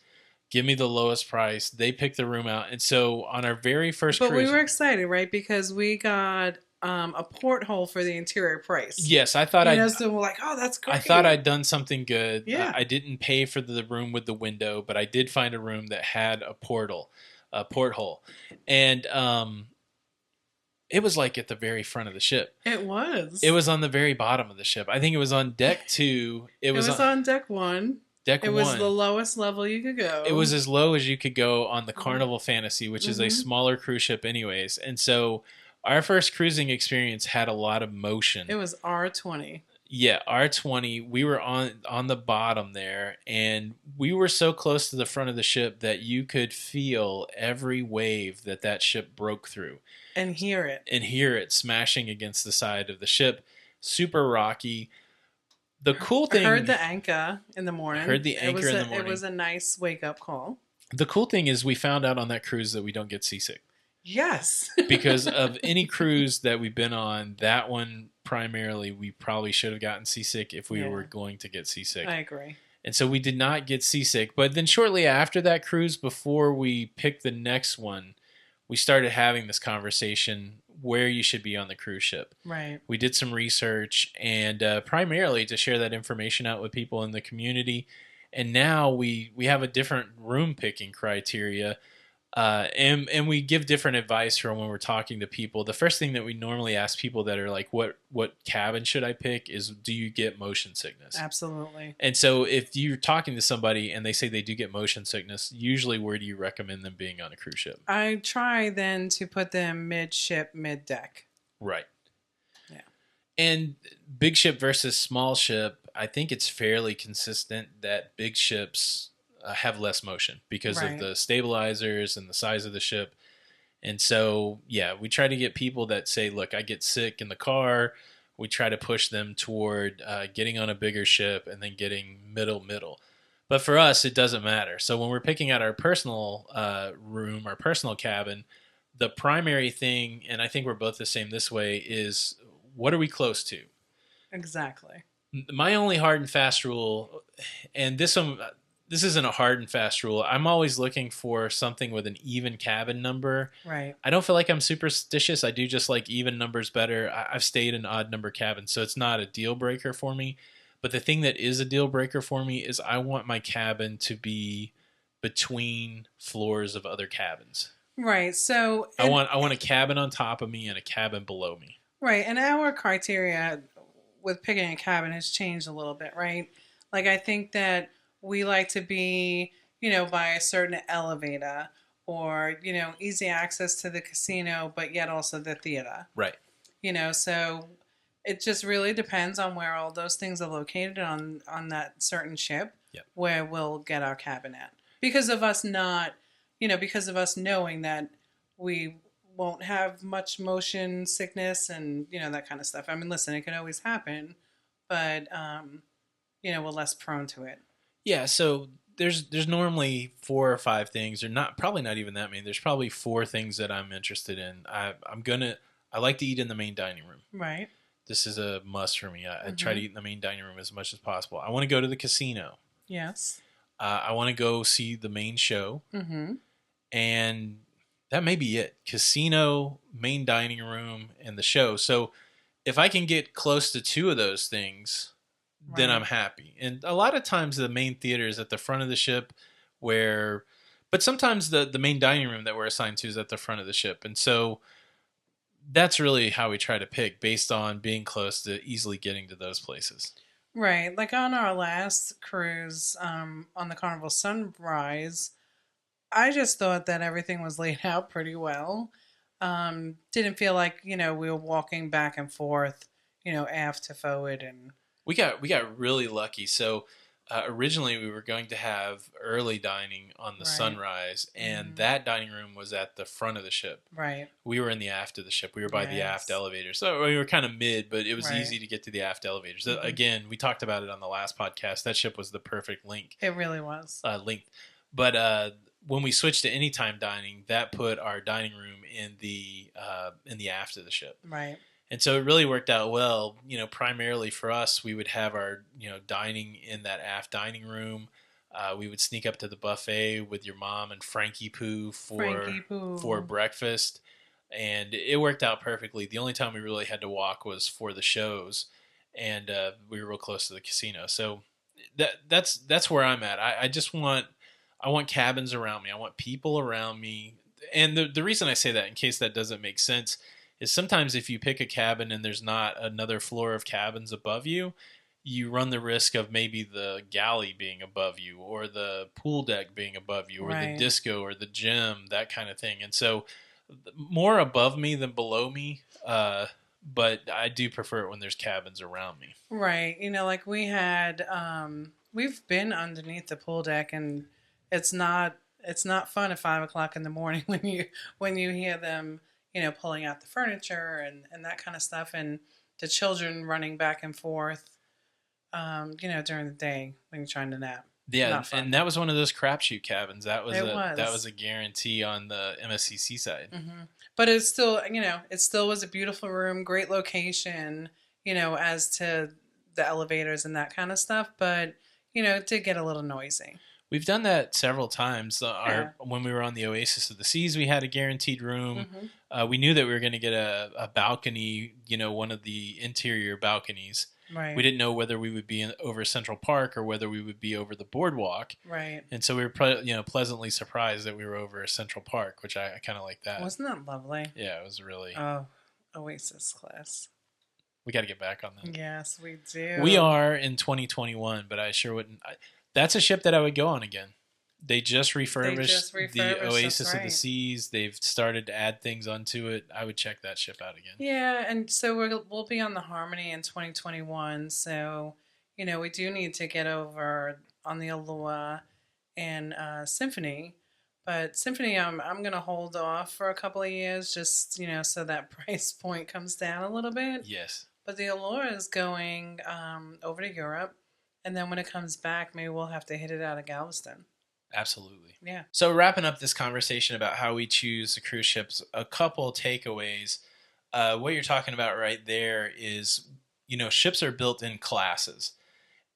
Give me the lowest price. They picked the room out, and so on our very first But cruise, we were excited, right? Because we got a porthole for the interior price. yes, I thought So we're like, oh, that's great. I thought I'd done something good. Yeah. I didn't pay for the room with the window, but I did find a room that had a porthole, and it was like at the very front of the ship. It was. It was on the very bottom of the ship. I think it was on deck 2. It was on deck 1. Deck It 1. was the lowest level you could go. It was as low as you could go on the Carnival Fantasy, which is a smaller cruise ship, anyways. And so our first cruising experience had a lot of motion. It was R20. Yeah, R20. We were on the bottom there, and we were so close to the front of the ship that you could feel every wave that ship broke through. And hear it Smashing against the side of the ship. Super rocky. The cool thing, I heard the anchor in the morning. It was a nice wake up call. The cool thing is we found out on that cruise that we don't get seasick. Yes. Because of any cruise that we've been on, that one primarily, we probably should have gotten seasick if we were going to get seasick. I agree. And so we did not get seasick. But then shortly after that cruise, before we picked the next one, we started having this conversation where you should be on the cruise ship. Right. We did some research and primarily to share that information out with people in the community. And now we have a different room picking criteria. And we give different advice for when we're talking to people. The first thing that we normally ask people that are like, what cabin should I pick is, do you get motion sickness? Absolutely. And so if you're talking to somebody and they say they do get motion sickness, usually where do you recommend them being on a cruise ship? I try then to put them mid-ship, mid-deck. Right. Yeah. And big ship versus small ship, I think it's fairly consistent that big ships have less motion because of the stabilizers and the size of the ship. And so, yeah, we try to get people that say, look, I get sick in the car. We try to push them toward getting on a bigger ship and then getting middle. But for us, it doesn't matter. So when we're picking out our personal room, our personal cabin, the primary thing, and I think we're both the same this way, is what are we close to? Exactly. My only hard and fast rule, and this isn't a hard and fast rule. I'm always looking for something with an even cabin number. Right. I don't feel like I'm superstitious. I do just like even numbers better. I've stayed in odd number cabins, so it's not a deal breaker for me. But the thing that is a deal breaker for me is I want my cabin to be between floors of other cabins. Right. So I want a cabin on top of me and a cabin below me. Right. And our criteria with picking a cabin has changed a little bit, right? Like I think that we like to be, by a certain elevator or, easy access to the casino, but yet also the theater. Right. So it just really depends on where all those things are located on that certain ship. Yep. Where we'll get our cabin at. Because of us knowing that we won't have much motion sickness and, that kind of stuff. I mean, listen, it can always happen, but, we're less prone to it. Yeah, so there's normally 4 or 5 things, or not probably not even that many. There's probably 4 things that I'm interested in. I like to eat in the main dining room. Right. This is a must for me. I try Mm-hmm. to eat in the main dining room as much as possible. I want to go to the casino. Yes. I want to go see the main show, Mm-hmm. and that may be it. Casino, main dining room, and the show. So if I can get close to 2 of those things, then I'm Right. happy. And a lot of times the main theater is at the front of the ship where but sometimes the main dining room that we're assigned to is at the front of the ship. And so that's really how we try to pick based on being close to easily getting to those places. Right. Like on our last cruise, on the Carnival Sunrise, I just thought that everything was laid out pretty well. Didn't feel like, we were walking back and forth, aft to forward and We got really lucky. So originally we were going to have early dining on the right. Sunrise, and Mm-hmm. that dining room was at the front of the ship. Right. We were in the aft of the ship. We were by the aft Yes. elevator. So we were kind of mid, but it was Right. easy to get to the aft elevators. Mm-hmm. Again, we talked about it on the last podcast. That ship was the perfect It really was. length. But when we switched to anytime dining, that put our dining room in the aft of the ship. Right. And so it really worked out well. Primarily for us, we would have our dining in that aft dining room. We would sneak up to the buffet with your mom and Frankie Poo Frankie Poo. for breakfast, and it worked out perfectly. The only time we really had to walk was for the shows, and we were real close to the casino. So that's where I'm at. I want cabins around me. I want people around me. And the reason I say that, in case that doesn't make sense, is sometimes if you pick a cabin and there's not another floor of cabins above you, you run the risk of maybe the galley being above you, or the pool deck being above you, or the Right. disco or the gym, that kind of thing. And so more above me than below me, but I do prefer it when there's cabins around me. Right. Like we've been underneath the pool deck, and it's not fun at 5 o'clock in the morning when you hear them, pulling out the furniture and that kind of stuff, and the children running back and forth, during the day when you're trying to nap. Yeah, Not fun. and that was one of those crapshoot cabins. It was. That was a guarantee on the MSCC side. Mm-hmm. But it's still, it still was a beautiful room, great location, as to the elevators and that kind of stuff. But, it did get a little noisy. We've done that several times. Yeah. When we were on the Oasis of the Seas, we had a guaranteed room. Mm-hmm. We knew that we were going to get a balcony, one of the interior balconies. Right. We didn't know whether we would be over Central Park or whether we would be over the boardwalk. Right. And so we were, pleasantly surprised that we were over Central Park, which I kind of like that. Wasn't that lovely? Yeah, it was really. Oh, Oasis class. We got to get back on that. Yes, we do. We are in 2021, but I sure wouldn't. That's a ship that I would go on again. They just refurbished the Oasis of the Seas. They've started to add things onto it. I would check that ship out again. Yeah, and so we'll be on the Harmony in 2021. So, we do need to get over on the Aloha and Symphony. But Symphony, I'm going to hold off for a couple of years just, so that price point comes down a little bit. Yes. But the Allure is going over to Europe. And then when it comes back, maybe we'll have to hit it out of Galveston. Absolutely. Yeah. So wrapping up this conversation about how we choose the cruise ships, a couple takeaways. What you're talking about right there is, ships are built in classes.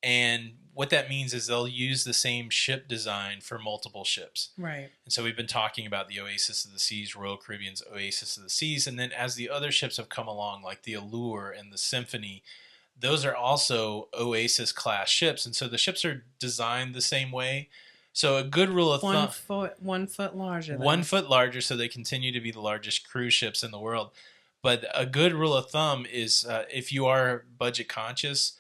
And what that means is they'll use the same ship design for multiple ships. Right. And so we've been talking about the Oasis of the Seas, Royal Caribbean's Oasis of the Seas. And then as the other ships have come along, like the Allure and the Symphony, those are also Oasis class ships. And so the ships are designed the same way. So a good rule of thumb... 1 foot larger. 1 foot larger, so they continue to be the largest cruise ships in the world. But a good rule of thumb is if you are budget conscious,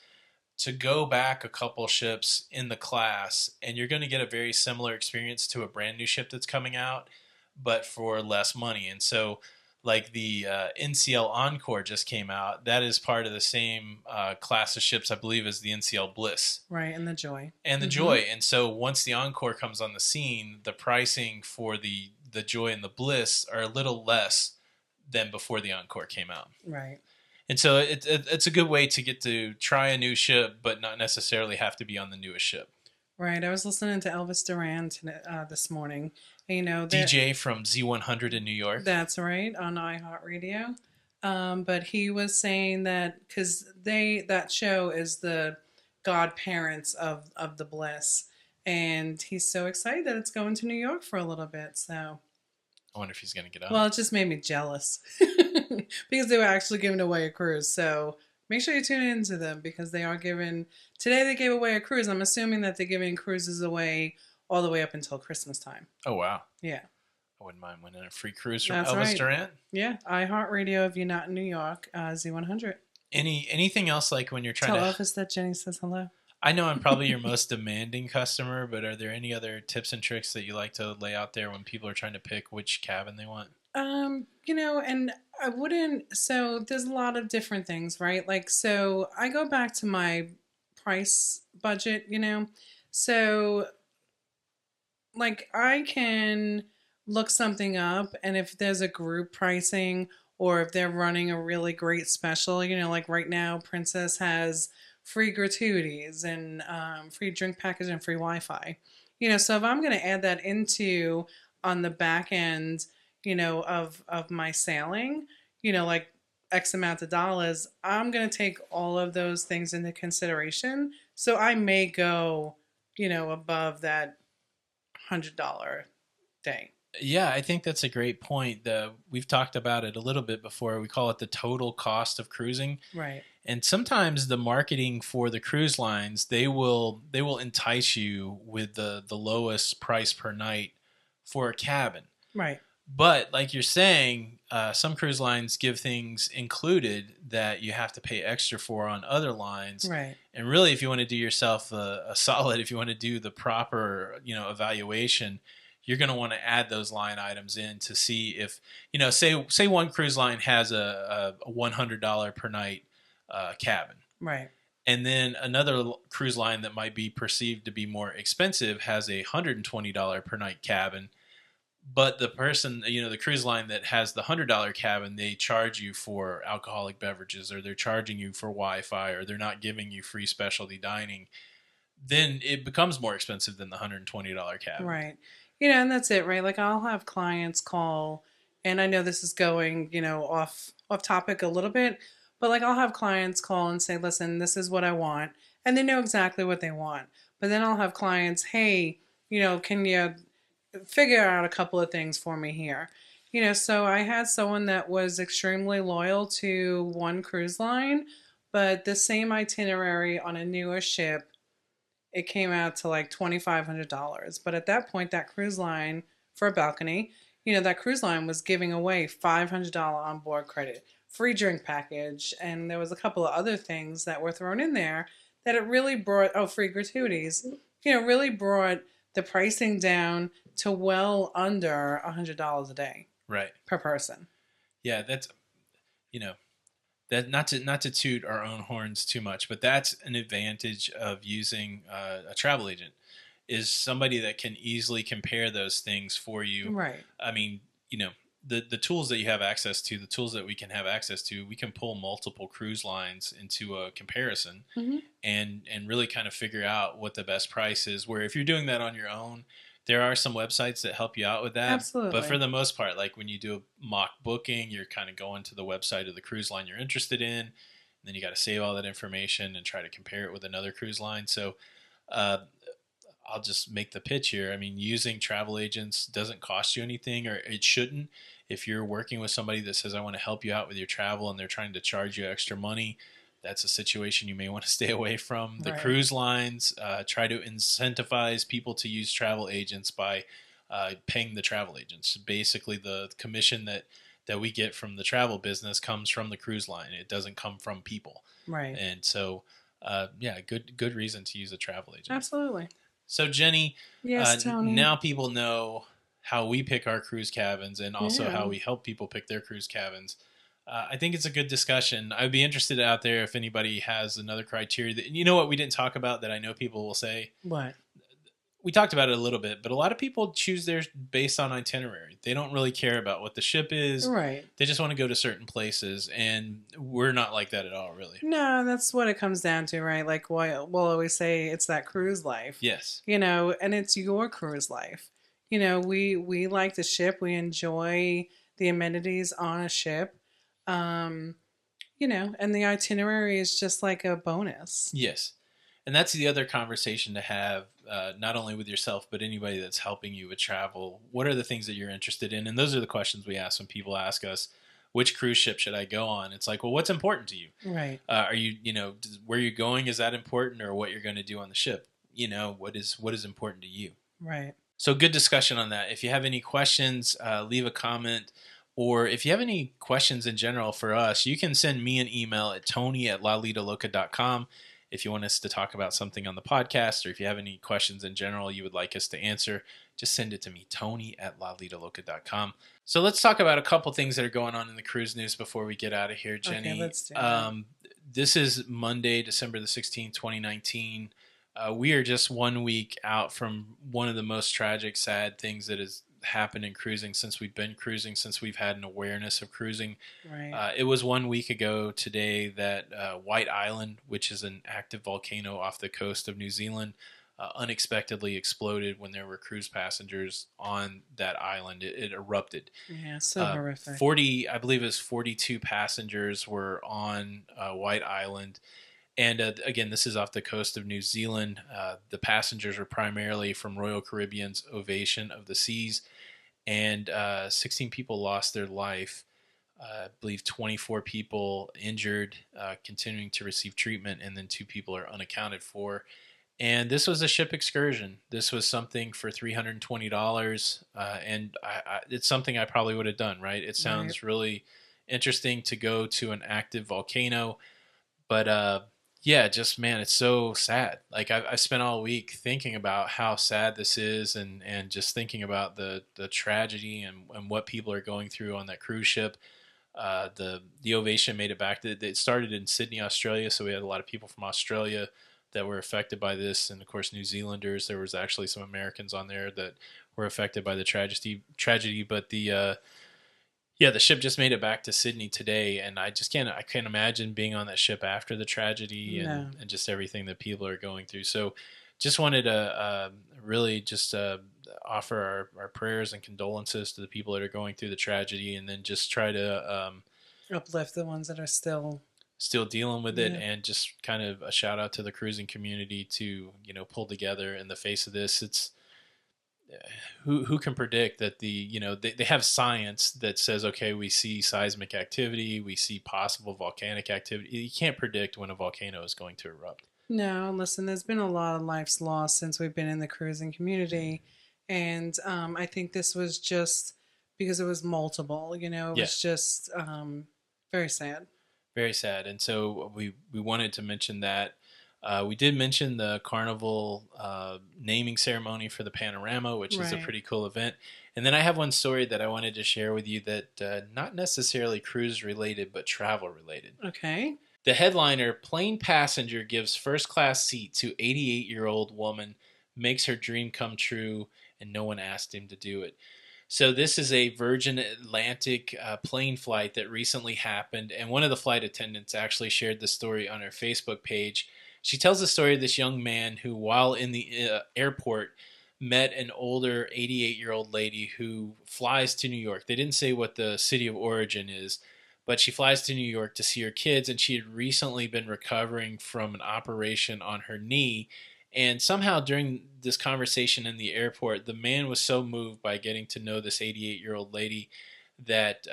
to go back a couple ships in the class, and you're going to get a very similar experience to a brand new ship that's coming out, but for less money. And so like the NCL Encore just came out. That is part of the same class of ships, I believe, as the NCL Bliss. Right, and the Joy. And the Joy. And so once the Encore comes on the scene, the pricing for the Joy and the Bliss are a little less than before the Encore came out. Right. And so it's a good way to get to try a new ship, but not necessarily have to be on the newest ship. Right. I was listening to Elvis Duran this morning. And, DJ from Z100 in New York. that's right, on iHeartRadio. But he was saying that because that show is the godparents of the Bliss, and he's so excited that it's going to New York for a little bit. So I wonder if he's going to get on. Well, it just made me jealous because they were actually giving away a cruise. So make sure you tune into them because they are giving. Today they gave away a cruise. I'm assuming that they're giving cruises away all the way up until Christmas time. Oh, wow. Yeah. I wouldn't mind winning a free cruise from That's Elvis right. Duran. Yeah. iHeartRadio if you're not in New York, Z100. Anything else like when you're trying Tell to... Elvis that Jenny says hello. I know I'm probably your most demanding customer, but are there any other tips and tricks that you like to lay out there when people are trying to pick which cabin they want? And I wouldn't, so there's a lot of different things, right? Like, so I go back to my price budget, so like I can look something up, and if there's a group pricing or if they're running a really great special, like right now, Princess has free gratuities and free drink package and free Wi-Fi. So if I'm going to add that into on the back end, of my sailing, like X amount of dollars, I'm going to take all of those things into consideration. So I may go, above that $100 day. Yeah, I think that's a great point. We've talked about it a little bit before. We call it the total cost of cruising. Right. And sometimes the marketing for the cruise lines, they will entice you with the lowest price per night for a cabin. Right. But like you're saying, some cruise lines give things included that you have to pay extra for on other lines. Right. And really, if you want to do yourself a solid, if you want to do the proper, evaluation, you're going to want to add those line items in to see if, say one cruise line has a $100 per night cabin. Right. And then another cruise line that might be perceived to be more expensive has a $120 per night cabin. But the person, the cruise line that has the $100 cabin, they charge you for alcoholic beverages, or they're charging you for Wi-Fi, or they're not giving you free specialty dining. Then it becomes more expensive than the $120 cabin. Right. And that's it, right? Like I'll have clients call, and I know this is going, off topic a little bit, but like I'll have clients call and say, listen, this is what I want. And they know exactly what they want. But then I'll have clients, hey, can you figure out a couple of things for me here? So I had someone that was extremely loyal to one cruise line, but the same itinerary on a newer ship, it came out to like $2,500. But at that point, that cruise line for a balcony, that cruise line was giving away $500 onboard credit, free drink package, and there was a couple of other things that were thrown in there that it really brought, free gratuities, really brought the pricing down to well under $100 a day. Right. Per person. Yeah, that's, that not to toot our own horns too much, but that's an advantage of using a travel agent, is somebody that can easily compare those things for you. Right. I mean, the tools that you have access to, the tools that we can have access to, we can pull multiple cruise lines into a comparison and really kind of figure out what the best price is. Where if you're doing that on your own, there are some websites that help you out with that. Absolutely. But for the most part, like when you do a mock booking, you're kind of going to the website of the cruise line you're interested in. And then you got to save all that information and try to compare it with another cruise line. So I'll just make the pitch here. I mean, using travel agents doesn't cost you anything, or it shouldn't. If you're working with somebody that says, I want to help you out with your travel, and they're trying to charge you extra money, that's a situation you may want to stay away from. The cruise lines try to incentivize people to use travel agents by paying the travel agents. Basically, the commission that we get from the travel business comes from the cruise line. It doesn't come from people. Right. And so, good reason to use a travel agent. Absolutely. So, Jenny, yes, Tony. Now people know how we pick our cruise cabins and also how we help people pick their cruise cabins. I think it's a good discussion. I'd be interested out there if anybody has another criteria that, what we didn't talk about that I know people will say? What? we talked about it a little bit, but a lot of people choose theirs based on itinerary. They don't really care about what the ship is. Right. They just want to go to certain places, and we're not like that at all, really. No, that's what it comes down to, right? Like we'll always say it's that cruise life. Yes. And it's your cruise life. We like the ship. We enjoy the amenities on a ship. Um, and the itinerary is just like a bonus. Yes. And that's the other conversation to have, not only with yourself, but anybody that's helping you with travel. What are the things that you're interested in? And those are the questions we ask when people ask us, which cruise ship should I go on? It's like, well, what's important to you? Right. Are you, where you're going, is that important, or what you're going to do on the ship? What is important to you? Right. So good discussion on that. If you have any questions, leave a comment. Or if you have any questions in general for us, you can send me an email at tony@lalidoloca.com if you want us to talk about something on the podcast, or if you have any questions in general you would like us to answer, just send it to me, tony@lalidoloca.com. So let's talk about a couple things that are going on in the cruise news before we get out of here, Jenny. Okay, let's do that. This is Monday, December the 16th, 2019. We are just 1 week out from one of the most tragic, sad things that has happened in cruising since we've been cruising, since we've had an awareness of cruising. Right. It was 1 week ago today that White Island, which is an active volcano off the coast of New Zealand, unexpectedly exploded when there were cruise passengers on that island. It erupted. Yeah, so horrific. 40, I believe it was 42 passengers were on White Island. And again, this is off the coast of New Zealand. The passengers were primarily from Royal Caribbean's Ovation of the Seas, and 16 people lost their life. I believe 24 people injured, continuing to receive treatment, and then 2 people are unaccounted for. And this was a ship excursion. This was something for $320, and it's something I probably would have done, right? It sounds really interesting to go to an active volcano, but yeah, just man, it's so sad. Like I spent all week thinking about how sad this is, and just thinking about the tragedy and what people are going through on that cruise ship. The Ovation made it back. It started in Sydney, Australia, so we had a lot of people from Australia that were affected by this, and of course New Zealanders. There was actually some Americans on there that were affected by the tragedy, but the ship just made it back to Sydney today, and I can't imagine being on that ship after the tragedy and just everything that people are going through. So just wanted to really just offer our prayers and condolences to the people that are going through the tragedy, and then just try to uplift the ones that are still dealing with it, and just kind of a shout out to the cruising community to, pull together in the face of this. It's who can predict that they have science that says, okay, we see seismic activity, we see possible volcanic activity. You can't predict when a volcano is going to erupt. No, listen, there's been a lot of lives lost since we've been in the cruising community. And I think this was just because it was multiple, it was just very sad. Very sad. And so we wanted to mention that. We did mention the Carnival naming ceremony for the Panorama, which is a pretty cool event. And then I have one story that I wanted to share with you that not necessarily cruise related, but travel related. Okay. The headliner, plane passenger gives first class seat to 88-year-old woman, makes her dream come true, and no one asked him to do it. So this is a Virgin Atlantic plane flight that recently happened, and one of the flight attendants actually shared the story on her Facebook page. She tells the story of this young man who, while in the airport, met an older 88-year-old lady who flies to New York. They didn't say what the city of origin is, but she flies to New York to see her kids, and she had recently been recovering from an operation on her knee. And somehow during this conversation in the airport, the man was so moved by getting to know this 88-year-old lady that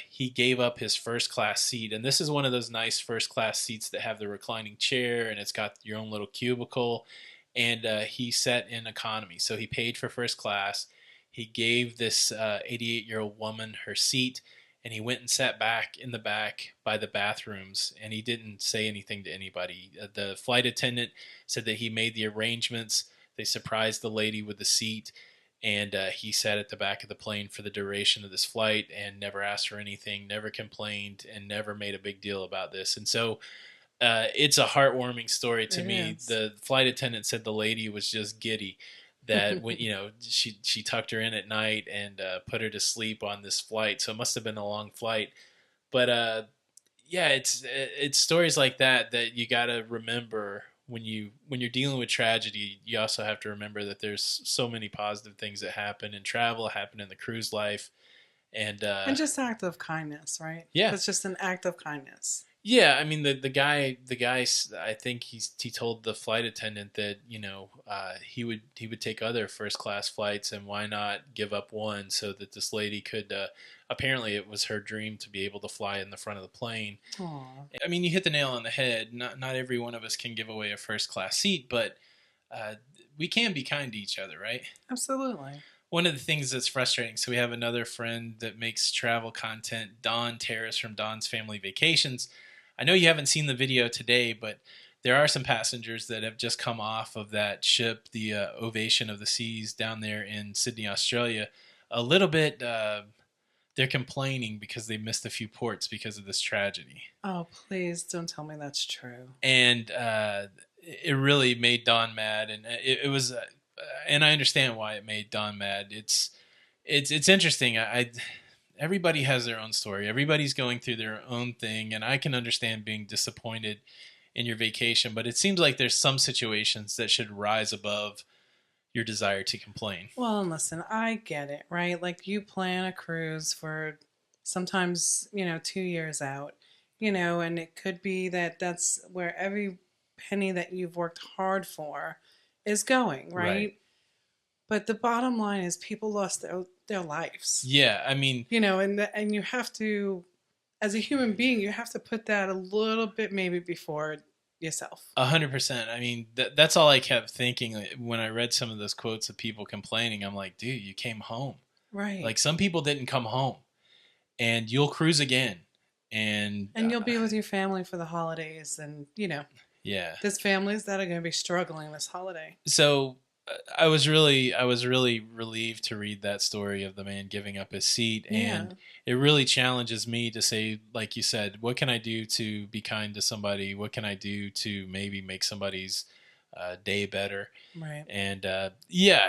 he gave up his first class seat. And this is one of those nice first class seats that have the reclining chair, and it's got your own little cubicle. And he sat in economy. So he paid for first class. He gave this 88-year-old woman her seat, and he went and sat back in the back by the bathrooms, and he didn't say anything to anybody. The flight attendant said that he made the arrangements. They surprised the lady with the seat, and he sat at the back of the plane for the duration of this flight and never asked for anything, never complained, and never made a big deal about this. And so it's a heartwarming story to me. The flight attendant said the lady was just giddy. that when she tucked her in at night and put her to sleep on this flight. So it must have been a long flight. But yeah, it's stories like that you got to remember when you're dealing with tragedy. You also have to remember that there's so many positive things that happen in travel, happen in the cruise life, and And just act of kindness, right? yeah, That's just an act of kindness. yeah. I mean, the guy, I think he told the flight attendant that he would take other first class flights, and why not give up one so that this lady could. Apparently, it was her dream to be able to fly in the front of the plane. Aww. I mean, you hit the nail on the head. Not every one of us can give away a first class seat, but we can be kind to each other, right? Absolutely. One of the things that's frustrating, so we have another friend that makes travel content, Don Terrace from Don's Family Vacations. I know you haven't seen the video today, but there are some passengers that have just come off of that ship, the Ovation of the Seas, down there in Sydney, Australia. A little bit, they're complaining because they missed a few ports because of this tragedy. Oh, please don't tell me that's true. And it really made Don mad, and it was... and I understand why it made Don mad. It's interesting. Everybody has their own story. Everybody's going through their own thing, and I can understand being disappointed in your vacation, but it seems like there's some situations that should rise above your desire to complain. Well, and listen, I get it, right? Like you plan a cruise for sometimes, 2 years out, and it could be that that's where every penny that you've worked hard for is going, right? But the bottom line is people lost their lives. Yeah, I mean, and you have to, as a human being, you have to put that a little bit maybe before yourself. 100%. I mean, that's all I kept thinking when I read some of those quotes of people complaining. I'm like, dude, you came home. Right. Like some people didn't come home, and you'll cruise again, and you'll be with your family for the holidays, and yeah, there's families that are going to be struggling this holiday. So I was really relieved to read that story of the man giving up his seat, and it really challenges me to say, like you said, what can I do to be kind to somebody? What can I do to maybe make somebody's day better? Right. And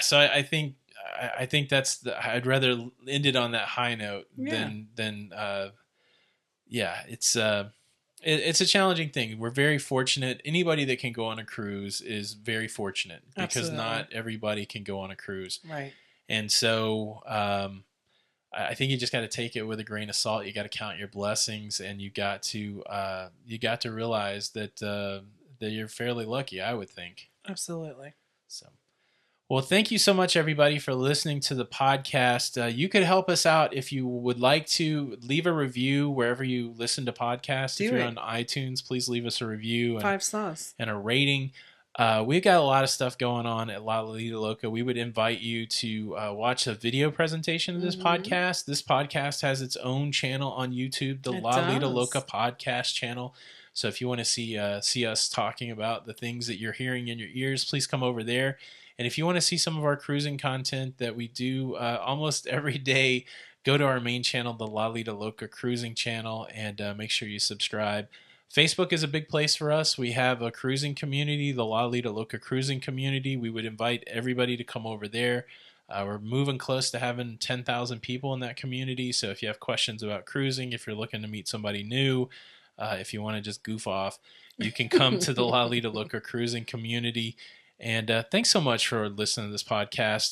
so I think that's I'd rather end it on that high note than it's a challenging thing. We're very fortunate. Anybody that can go on a cruise is very fortunate because not everybody can go on a cruise. Right. And so I think you just got to take it with a grain of salt. You got to count your blessings, and you got to realize that that you're fairly lucky, I would think. Absolutely. So. Well, thank you so much, everybody, for listening to the podcast. You could help us out if you would like to leave a review wherever you listen to podcasts. If you're on iTunes, please leave us a review. And 5 stars. And a rating. We've got a lot of stuff going on at Lido Loca. We would invite you to watch a video presentation of this podcast. This podcast has its own channel on YouTube, the Lido Loca podcast channel. So if you want to see us talking about the things that you're hearing in your ears, please come over there. And if you want to see some of our cruising content that we do almost every day, go to our main channel, the Lido Loca Cruising channel, and make sure you subscribe. Facebook is a big place for us. We have a cruising community, the Lido Loca Cruising Community. We would invite everybody to come over there. We're moving close to having 10,000 people in that community. So if you have questions about cruising, if you're looking to meet somebody new, if you want to just goof off, you can come to the Lido Loca Cruising Community. And thanks so much for listening to this podcast.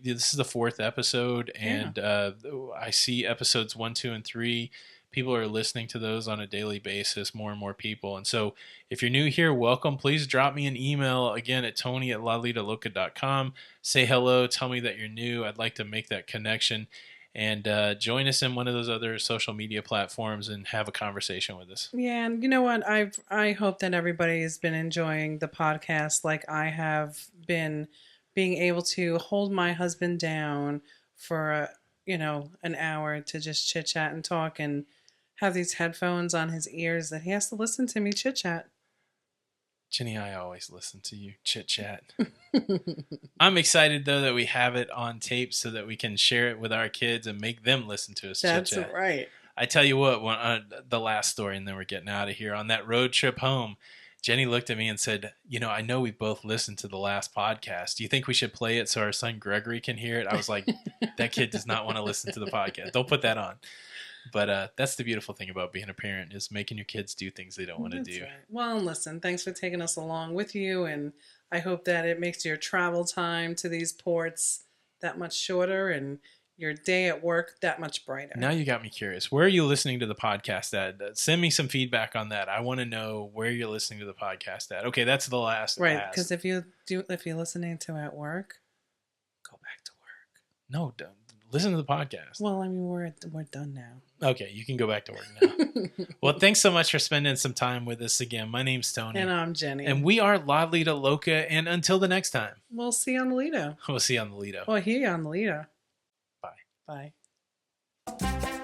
This is the 4th episode, and I see episodes 1, 2, and 3. People are listening to those on a daily basis, more and more people. And so if you're new here, welcome. Please drop me an email, again, at tony@lalidaloca.com. Say hello. Tell me that you're new. I'd like to make that connection. And join us in one of those other social media platforms and have a conversation with us. Yeah, and you know what? I hope that everybody has been enjoying the podcast like I have been, being able to hold my husband down for an hour to just chit chat and talk, and have these headphones on his ears that he has to listen to me chit chat. Jenny, I always listen to you chit chat. I'm excited though that we have it on tape so that we can share it with our kids and make them listen to us chit chat. That's right. I tell you what, the last story, and then we're getting out of here. On that road trip home, Jenny looked at me and said, I know we both listened to the last podcast. Do you think we should play it so our son Gregory can hear it? I was like, that kid does not want to listen to the podcast. Don't put that on. But that's the beautiful thing about being a parent, is making your kids do things they don't want to do. Right. Well, listen, thanks for taking us along with you, and I hope that it makes your travel time to these ports that much shorter and your day at work that much brighter. Now you got me curious. Where are you listening to the podcast at? Send me some feedback on that. I want to know where you're listening to the podcast at. Okay, that's the last. Right, because if you're listening to at work, go back to work. No, don't. Listen to the podcast. Well, I mean, we're done now. Okay, you can go back to work now. Well, thanks so much for spending some time with us again. My name's Tony. And I'm Jenny. And we are La Lido Loca. And until the next time. We'll see you on the Lido. We'll see you on the Lido. We'll hear you on the Lido. Bye. Bye.